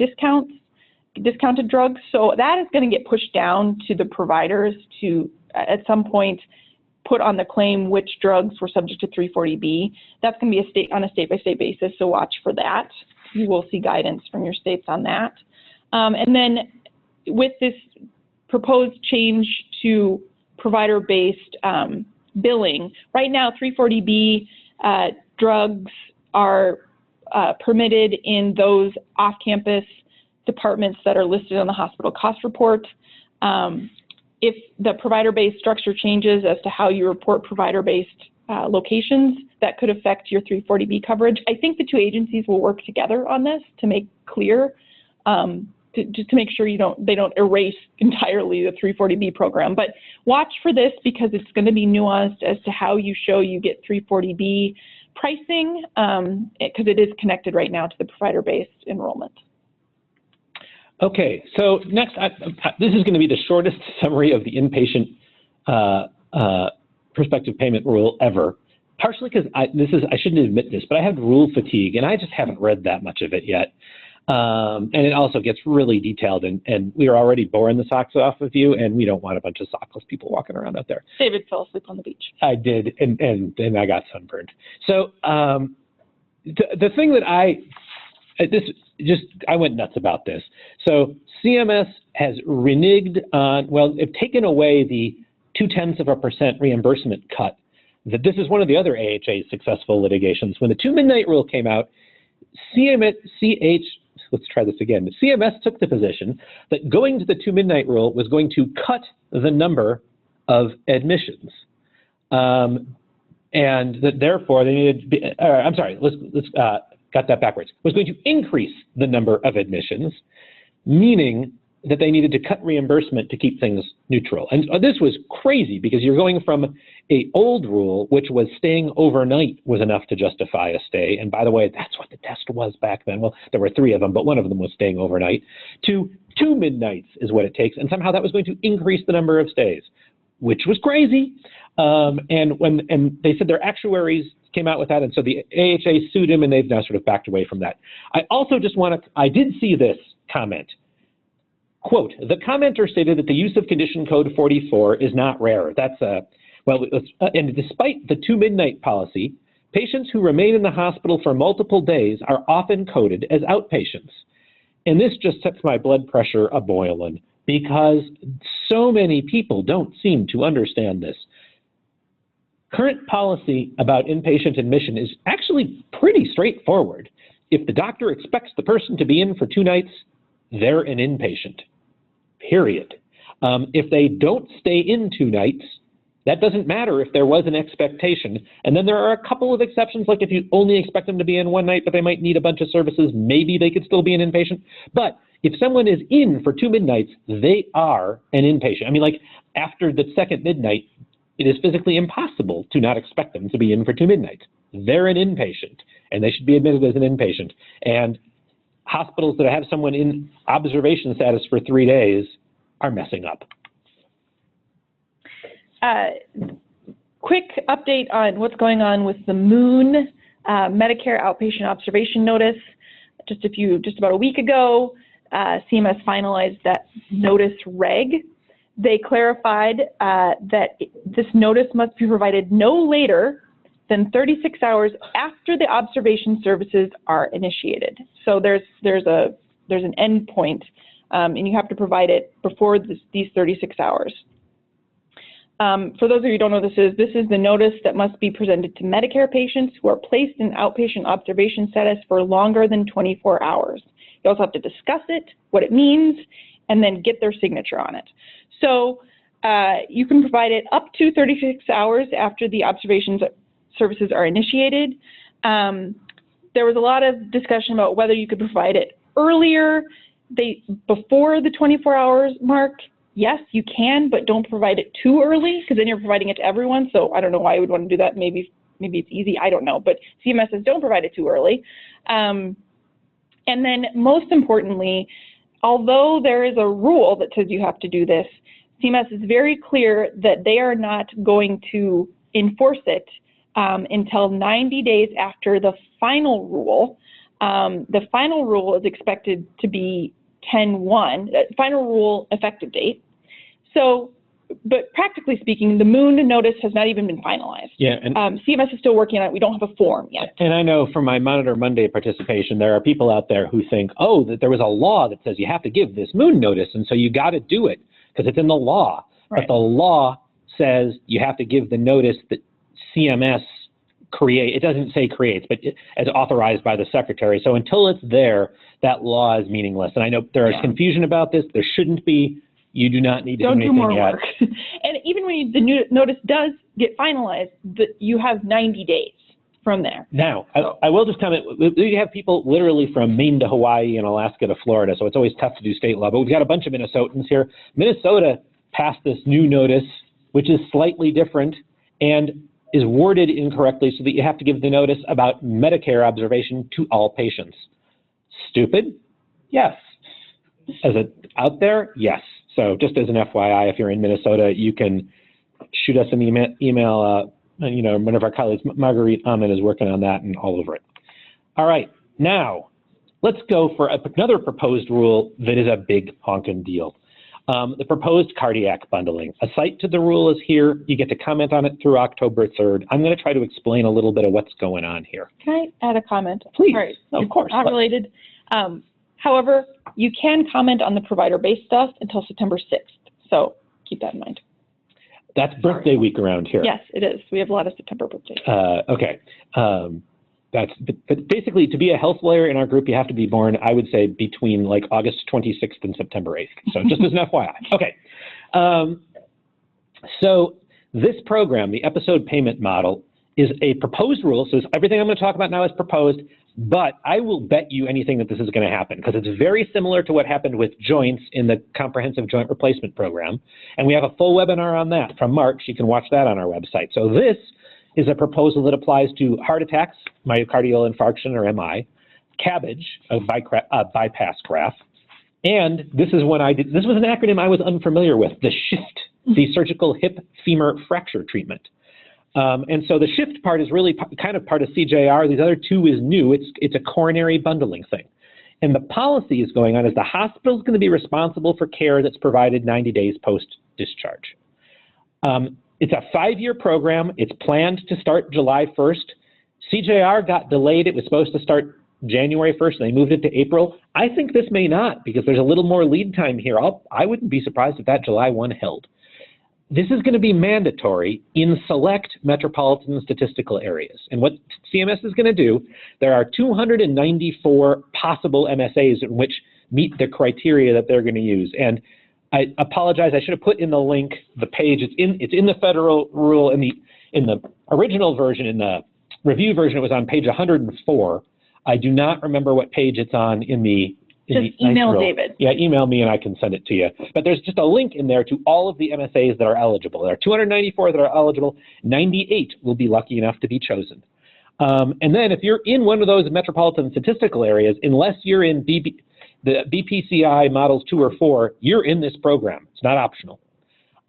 discounted drugs. So that is going to get pushed down to the providers to, at some point, put on the claim which drugs were subject to 340B. That's going to be on a state-by-state basis, so watch for that. You will see guidance from your states on that. And then with this proposed change to provider-based billing, right now 340B drugs are permitted in those off-campus departments that are listed on the hospital cost report. If the provider-based structure changes as to how you report provider-based locations, that could affect your 340B coverage. I think the two agencies will work together on this to make clear, just to make sure they don't erase entirely the 340B program. But watch for this because it's going to be nuanced as to how you show you get 340B pricing, because it is connected right now to the provider-based enrollment. Okay, so next, this is going to be the shortest summary of the inpatient prospective payment rule ever, partially because I shouldn't admit this, but I have rule fatigue, and I just haven't read that much of it yet. And it also gets really detailed, and we are already boring the socks off of you, and we don't want a bunch of sockless people walking around out there. David fell asleep on the beach. I did, and I got sunburned. So the thing that I went nuts about this. So CMS has reneged on, well, they've taken away the 0.2% reimbursement cut. That this is one of the other AHA's successful litigations. When the 2 midnight rule came out, CMS took the position that going to the 2 midnight rule was going to cut the number of admissions. And that therefore they needed to be, I'm sorry, let's got that backwards, was going to increase the number of admissions, meaning that they needed to cut reimbursement to keep things neutral. And this was crazy because you're going from an old rule, which was staying overnight was enough to justify a stay. And by the way, that's what the test was back then. Well, there were 3 of them, but one of them was staying overnight. To 2 midnights is what it takes. And somehow that was going to increase the number of stays, which was crazy. And they said their actuaries came out with that, and so the AHA sued him, and they've now sort of backed away from that. I also just I did see this comment. Quote, the commenter stated that the use of condition code 44 is not rare. That's and despite the 2 midnight policy, patients who remain in the hospital for multiple days are often coded as outpatients. And this just sets my blood pressure a-boiling because so many people don't seem to understand this. Current policy about inpatient admission is actually pretty straightforward. If the doctor expects the person to be in for 2 nights, they're an inpatient, period. If they don't stay in 2 nights, That doesn't matter if there was an expectation. And then there are a couple of exceptions, like if you only expect them to be in one night, but they might need a bunch of services, maybe they could still be an inpatient. But if someone is in for 2 midnights, they are an inpatient. I mean, like after the second midnight, it is physically impossible to not expect them to be in for 2 midnights. They're an inpatient, and they should be admitted as an inpatient. And hospitals that have someone in observation status for 3 days are messing up. Quick update on what's going on with the MOON Medicare outpatient observation notice. Just about a week ago, CMS finalized that notice reg. They clarified that this notice must be provided no later than 36 hours after the observation services are initiated. So there's an end point, and you have to provide it before these 36 hours. For those of you who don't know this is the notice that must be presented to Medicare patients who are placed in outpatient observation status for longer than 24 hours. You also have to discuss it, what it means, and then get their signature on it. So you can provide it up to 36 hours after the observation services are initiated. There was a lot of discussion about whether you could provide it earlier, before the 24 hours mark. Yes, you can, but don't provide it too early, because then you're providing it to everyone. So I don't know why you would want to do that. Maybe it's easy. I don't know. But CMS says don't provide it too early. And then most importantly, although there is a rule that says you have to do this, CMS is very clear that they are not going to enforce it until 90 days after the final rule. The final rule is expected to be 10/1, final rule effective date. So, but practically speaking, the MOON notice has not even been finalized. Yeah, and CMS is still working on it. We don't have a form yet. And I know from my Monitor Monday participation, there are people out there who think, oh, that there was a law that says you have to give this MOON notice, and so you got to do it because it's in the law. Right. But the law says you have to give the notice that CMS create. It doesn't say creates, but as authorized by the secretary. So until it's there, that law is meaningless. And I know there is confusion about this. There shouldn't be. You do not need to do anything more yet. work. And even when the new notice does get finalized, you have 90 days from there. Now, I will just comment, we have people literally from Maine to Hawaii and Alaska to Florida, so it's always tough to do state law. But we've got a bunch of Minnesotans here. Minnesota passed this new notice, which is slightly different and is worded incorrectly so that you have to give the notice about Medicare observation to all patients. Stupid? Yes. Is it out there? Yes. So just as an FYI, if you're in Minnesota, you can shoot us an email. One of our colleagues, Marguerite Ahmed, is working on that and all over it. All right. Now, let's go for another proposed rule that is a big honkin' deal. The proposed cardiac bundling. A cite to the rule is here. You get to comment on it through October 3rd. I'm going to try to explain a little bit of what's going on here. Can I add a comment? Please. All right. Of course. Not related. However, you can comment on the provider-based stuff until September 6th. So keep that in mind. That's birthday week around here. Yes, it is. We have a lot of September birthdays. Okay. But basically, to be a health lawyer in our group, you have to be born, I would say, between like August 26th and September 8th. So just as an FYI. Okay. So this program, the episode payment model, is a proposed rule. So everything I'm going to talk about now is proposed, but I will bet you anything that this is going to happen because it's very similar to what happened with joints in the Comprehensive Joint Replacement Program. And we have a full webinar on that from March. You can watch that on our website. So this is a proposal that applies to heart attacks, myocardial infarction or MI, CABG, a bypass graft. And this is when this was an acronym I was unfamiliar with, the SHIFT, the surgical hip femur fracture treatment. And so the SHIFT part is really kind of part of CJR. These other two is new. It's a coronary bundling thing. And the policy is going on is the hospital is going to be responsible for care that's provided 90 days post-discharge. It's a 5-year program. It's planned to start July 1st. CJR got delayed. It was supposed to start January 1st, and they moved it to April. I think this may not because there's a little more lead time here. I wouldn't be surprised if that July 1 held. This is going to be mandatory in select metropolitan statistical areas. And what CMS is going to do, there are 294 possible MSAs in which meet the criteria that they're going to use. And I apologize. I should have put in the link the page. It's in the federal rule in the original version. In the review version, it was on page 104. I do not remember what page it's on in the. Just email David. Yeah, email me and I can send it to you. But there's just a link in there to all of the MSAs that are eligible. There are 294 that are eligible. 98 will be lucky enough to be chosen. And then if you're in one of those metropolitan statistical areas, unless you're in the BPCI models 2 or 4, you're in this program. It's not optional.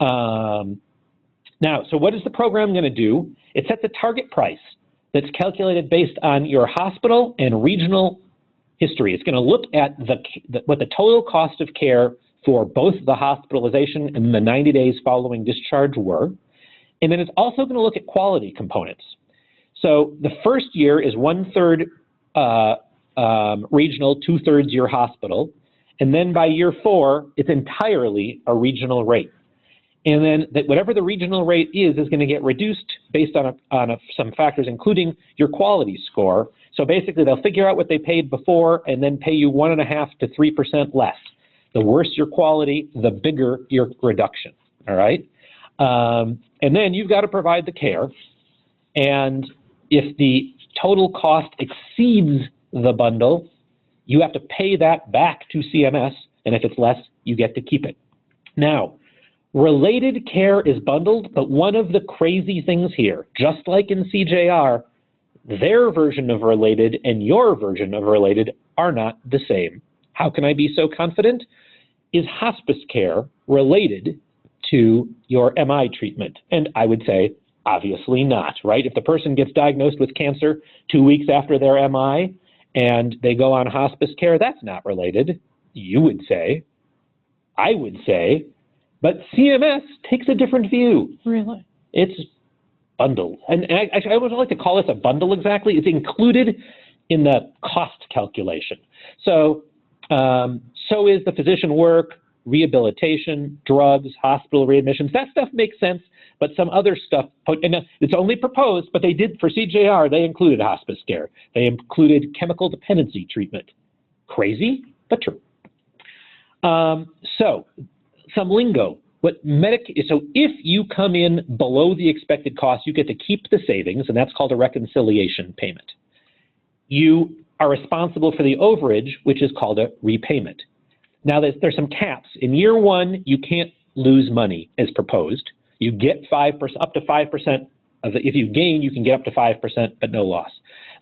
Now, so what is the program going to do? It sets a target price that's calculated based on your hospital and regional history. It's going to look at what the total cost of care for both the hospitalization and the 90 days following discharge were. And then it's also going to look at quality components. So the first year is 1/3 regional, 2/3 your hospital. And then by year 4, it's entirely a regional rate. And then whatever the regional rate is going to get reduced based on some factors, including your quality score. So basically, they'll figure out what they paid before and then pay you 1.5% to 3% less. The worse your quality, the bigger your reduction. All right. And then you've got to provide the care. And if the total cost exceeds the bundle, you have to pay that back to CMS. And if it's less, you get to keep it. Now, related care is bundled, but one of the crazy things here, just like in CJR, their version of related and your version of related are not the same. How can I be so confident? Is hospice care related to your MI treatment? And I would say, obviously not, right? If the person gets diagnosed with cancer 2 weeks after their MI and they go on hospice care, that's not related, you would say. I would say. But CMS takes a different view. Really? It's bundled. And I would like to call this a bundle exactly. It's included in the cost calculation. So, so is the physician work, rehabilitation, drugs, hospital readmissions. That stuff makes sense, but some other stuff, and it's only proposed, but they did, for CJR, they included hospice care. They included chemical dependency treatment. Crazy, but true. So, some lingo. So if you come in below the expected cost, you get to keep the savings, and that's called a reconciliation payment. You are responsible for the overage, which is called a repayment. Now, there's some caps. In year 1, you can't lose money as proposed. You get 5%, up to 5% of it. If you gain, you can get up to 5%, but no loss.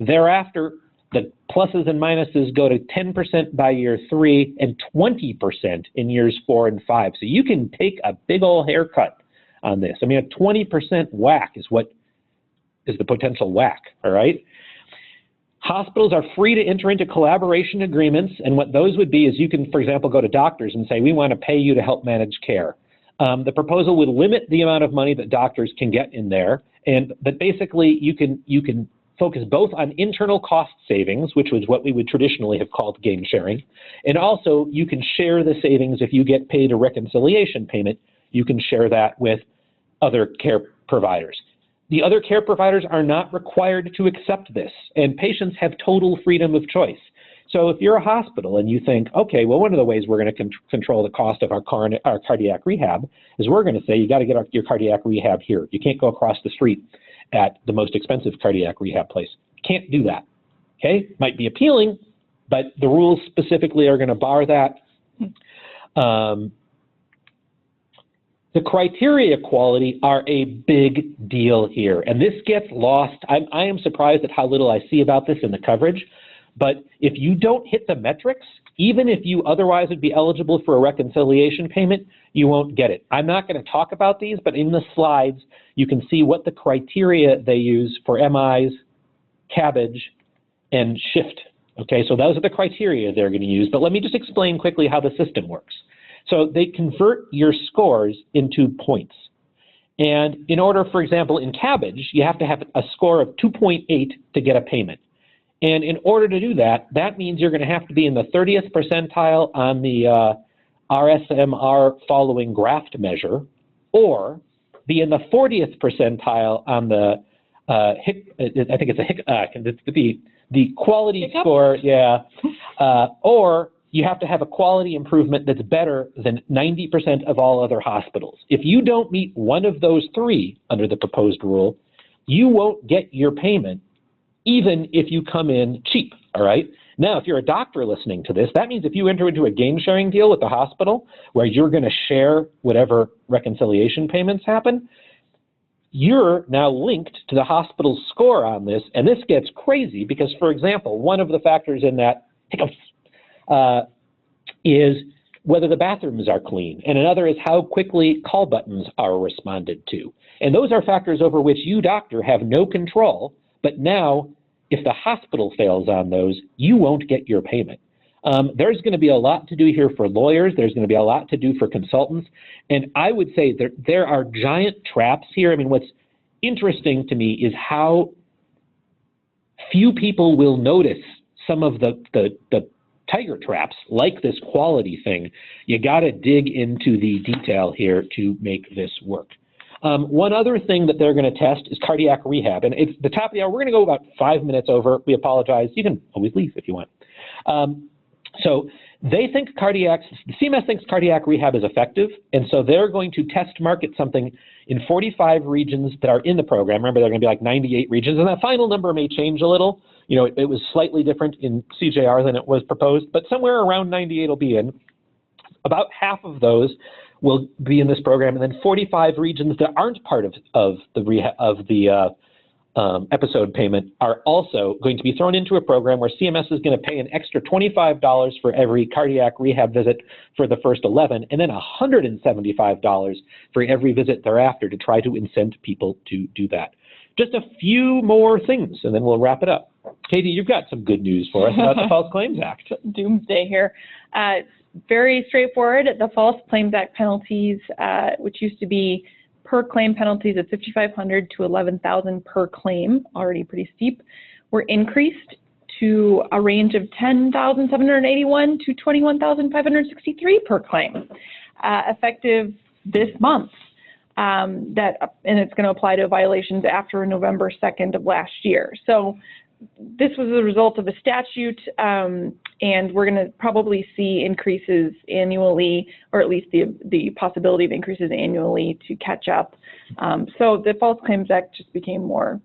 Thereafter, the pluses and minuses go to 10% by year 3 and 20% in years 4 and 5. So you can take a big old haircut on this. I mean, a 20% whack is what is the potential whack, all right? Hospitals are free to enter into collaboration agreements, and what those would be is you can, for example, go to doctors and say, we want to pay you to help manage care. The proposal would limit the amount of money that doctors can get in there, but basically you can focus both on internal cost savings, which was what we would traditionally have called gain sharing, and also you can share the savings if you get paid a reconciliation payment. You can share that with other care providers. The other care providers are not required to accept this, and patients have total freedom of choice. So if you're a hospital and you think, okay, well, one of the ways we're going to control the cost of our cardiac rehab is we're going to say you got to get your cardiac rehab here. You can't go across the street at the most expensive cardiac rehab place. Can't do that. Okay? Might be appealing, but the rules specifically are going to bar that. The criteria quality are a big deal here, and this gets lost. I am surprised at how little I see about this in the coverage, but if you don't hit the metrics, even if you otherwise would be eligible for a reconciliation payment, you won't get it. I'm not going to talk about these, but in the slides, you can see what the criteria they use for MIs, cabbage, and shift. Okay, so those are the criteria they're going to use, but let me just explain quickly how the system works. So they convert your scores into points. And in order, for example, in cabbage, you have to have a score of 2.8 to get a payment. And in order to do that, that means you're going to have to be in the 30th percentile on the RSMR following graft measure, or be in the 40th percentile on the the quality Hiccup? score, yeah, or you have to have a quality improvement that's better than 90% of all other hospitals. If you don't meet one of those three under the proposed rule, you won't get your payment even if you come in cheap, all right? Now, if you're a doctor listening to this, that means if you enter into a gain-sharing deal with the hospital where you're going to share whatever reconciliation payments happen, you're now linked to the hospital's score on this, and this gets crazy because, for example, one of the factors in that is whether the bathrooms are clean, and another is how quickly call buttons are responded to. And those are factors over which you, doctor, have no control, but now, if the hospital fails on those, you won't get your payment. There's going to be a lot to do here for lawyers. There's going to be a lot to do for consultants. And I would say there are giant traps here. I mean, what's interesting to me is how few people will notice some of the tiger traps, like this quality thing. You got to dig into the detail here to make this work. One other thing that they're going to test is cardiac rehab. And it's the top of the hour. We're going to go about 5 minutes over. We apologize. You can always leave if you want. So they think CMS thinks cardiac rehab is effective, and so they're going to test market something in 45 regions that are in the program. Remember, they're going to be like 98 regions, and that final number may change a little. You know, it was slightly different in CJR than it was proposed, but somewhere around 98 will be in. About half of those will be in this program, and then 45 regions that aren't part of the episode payment are also going to be thrown into a program where CMS is going to pay an extra $25 for every cardiac rehab visit for the first 11, and then $175 for every visit thereafter to try to incent people to do that. Just a few more things, and then we'll wrap it up. Katie, you've got some good news for us about the False Claims Act. Doomsday here. Very straightforward. The False Claims Act penalties, which used to be per claim penalties of $5,500 to $11,000 per claim, already pretty steep, were increased to a range of $10,781 to $21,563 per claim, effective this month. And it's going to apply to violations after November 2nd of last year. So this was a result of a statute, and we're going to probably see increases annually, or at least the possibility of increases annually to catch up. So the False Claims Act just became more,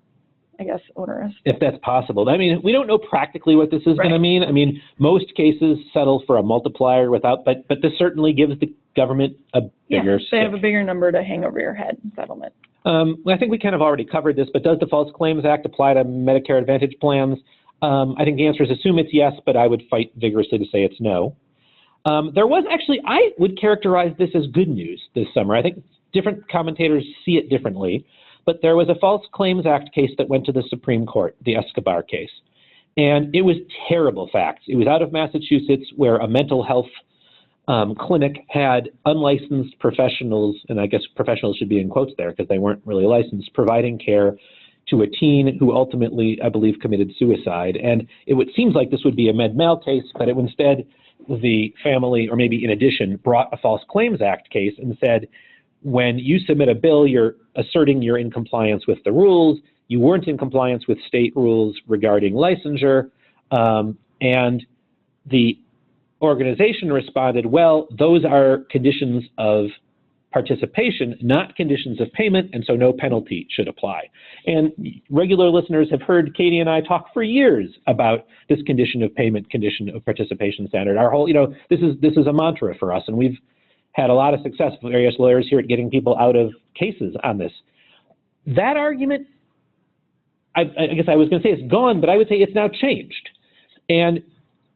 I guess, onerous. If that's possible. I mean, we don't know practically what this is going to mean. I mean, most cases settle for a multiplier without, but this certainly gives the government a bigger stick. They have a bigger number to hang over your head in settlement. I think we kind of already covered this, but does the False Claims Act apply to Medicare Advantage plans? I think the answer is assume it's yes, but I would fight vigorously to say it's no. There was actually, I would characterize this as good news this summer. I think different commentators see it differently, but there was a False Claims Act case that went to the Supreme Court, the Escobar case. And it was terrible facts. It was out of Massachusetts where a mental health clinic had unlicensed professionals, and I guess professionals should be in quotes there because they weren't really licensed, providing care to a teen who ultimately, I believe, committed suicide. And seems like this would be a med-mal case, but instead the family, or maybe in addition, brought a False Claims Act case and said, when you submit a bill, you're asserting you're in compliance with the rules. You weren't in compliance with state rules regarding licensure, and the organization responded, well, those are conditions of participation, not conditions of payment, and so no penalty should apply. And regular listeners have heard Katie and I talk for years about this condition of payment, condition of participation standard. Our whole, this is a mantra for us, and we've had a lot of success with various lawyers here at getting people out of cases on this. That argument, I guess I was going to say it's gone, but I would say it's now changed. And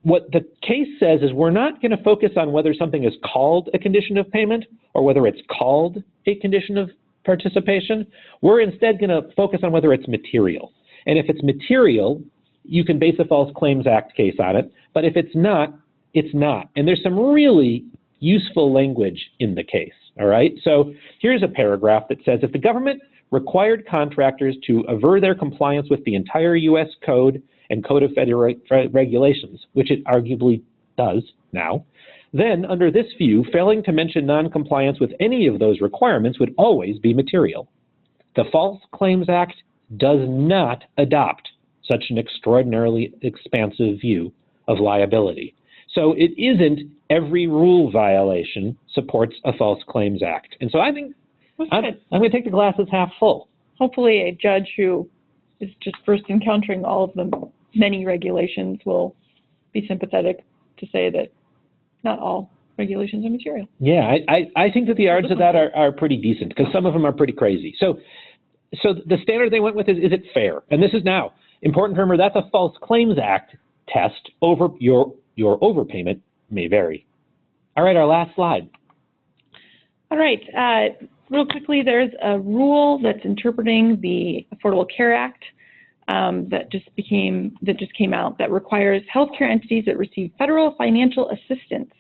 what the case says is we're not going to focus on whether something is called a condition of payment or whether it's called a condition of participation. We're instead going to focus on whether it's material. And if it's material, you can base a False Claims Act case on it. But if it's not, it's not. And there's some really useful language in the case. All right. So here's a paragraph that says if the government required contractors to aver their compliance with the entire U.S. Code and Code of Federal Regulations, which it arguably does now, then under this view, failing to mention noncompliance with any of those requirements would always be material. The False Claims Act does not adopt such an extraordinarily expansive view of liability. So it isn't every rule violation supports a False Claims Act. And so I think I'm going to take the glass as half full. Hopefully a judge who is just first encountering all of the many regulations will be sympathetic to say that not all regulations are material. Yeah, I think that the odds of that are pretty decent, because some of them are pretty crazy. So the standard they went with is it fair? And this is now important to remember, that's a False Claims Act test. Over your overpayment may vary. All right, our last slide. All right, real quickly, there's a rule that's interpreting the Affordable Care Act that just came out that requires healthcare entities that receive federal financial assistance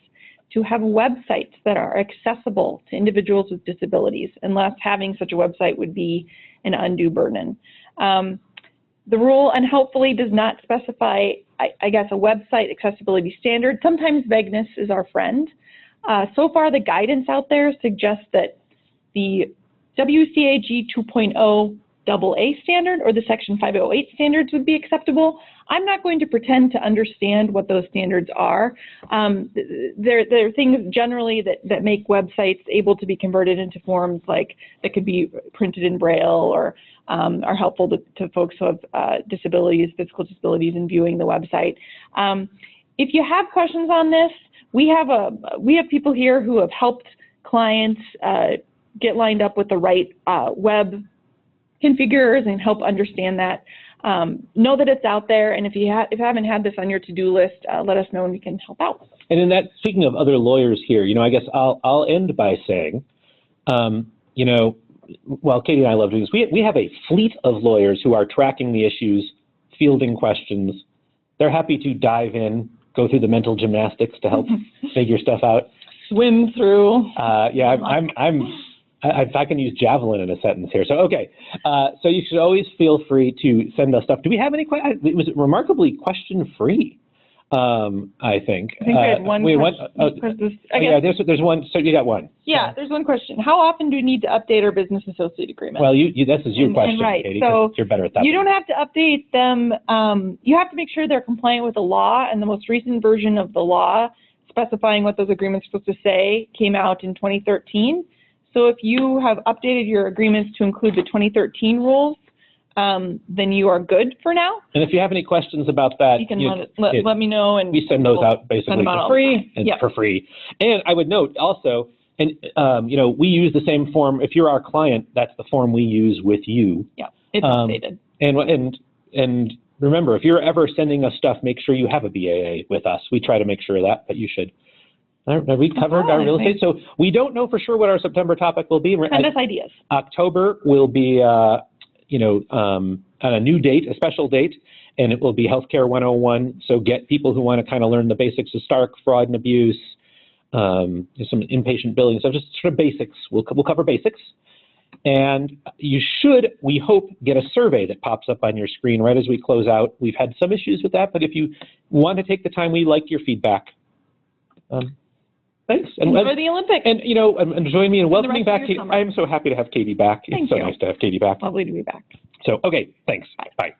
to have websites that are accessible to individuals with disabilities, unless having such a website would be an undue burden. The rule unhelpfully does not specify, I guess, a website accessibility standard. Sometimes vagueness is our friend. So far, the guidance out there suggests that the WCAG 2.0 AA standard or the Section 508 standards would be acceptable. I'm not going to pretend to understand what those standards are. There are things generally that make websites able to be converted into forms like that could be printed in Braille or are helpful to folks who have disabilities, physical disabilities, in viewing the website. If you have questions on this, we have people here who have helped clients get lined up with the right web configurers and help understand that. Know that it's out there, and if you haven't had this on your to-do list, let us know and we can help out. And in that, speaking of other lawyers here, I guess I'll end by saying, well, Katie and I love doing this. We have a fleet of lawyers who are tracking the issues, fielding questions. They're happy to dive in, go through the mental gymnastics to help figure stuff out. Swim through. Yeah, I can use javelin in a sentence here. So, okay. So you should always feel free to send us stuff. Do we have any questions? It was remarkably question-free, I think. I think we had one question. Yeah, there's one. So you got one. Yeah, there's one question. How often do we need to update our business associate agreement? Well, this is your question, right. Katie. So you're better at that. You don't have to update them. You have to make sure they're compliant with the law, and the most recent version of the law specifying what those agreements are supposed to say came out in 2013. So if you have updated your agreements to include the 2013 rules, then you are good for now. And if you have any questions about that, you can let me know. And we send those out basically for free. For free. And I would note also, and we use the same form. If you're our client, that's the form we use with you. Yeah, it's updated. And remember, if you're ever sending us stuff, make sure you have a BAA with us. We try to make sure of that, but you should. We covered our real estate, so we don't know for sure what our September topic will be. Send us ideas. October will be, on a new date, a special date, and it will be Healthcare 101. So get people who want to kind of learn the basics of Stark, fraud and abuse, some inpatient billing, so just sort of basics. We'll cover basics. And you should, we hope, get a survey that pops up on your screen right as we close out. We've had some issues with that, but if you want to take the time, we like your feedback. Thanks. And enjoy the Olympics. And join me in welcoming back Katie. I am so happy to have Katie back. It's so nice to have Katie back. Lovely to be back. So, okay, thanks. Bye. Bye.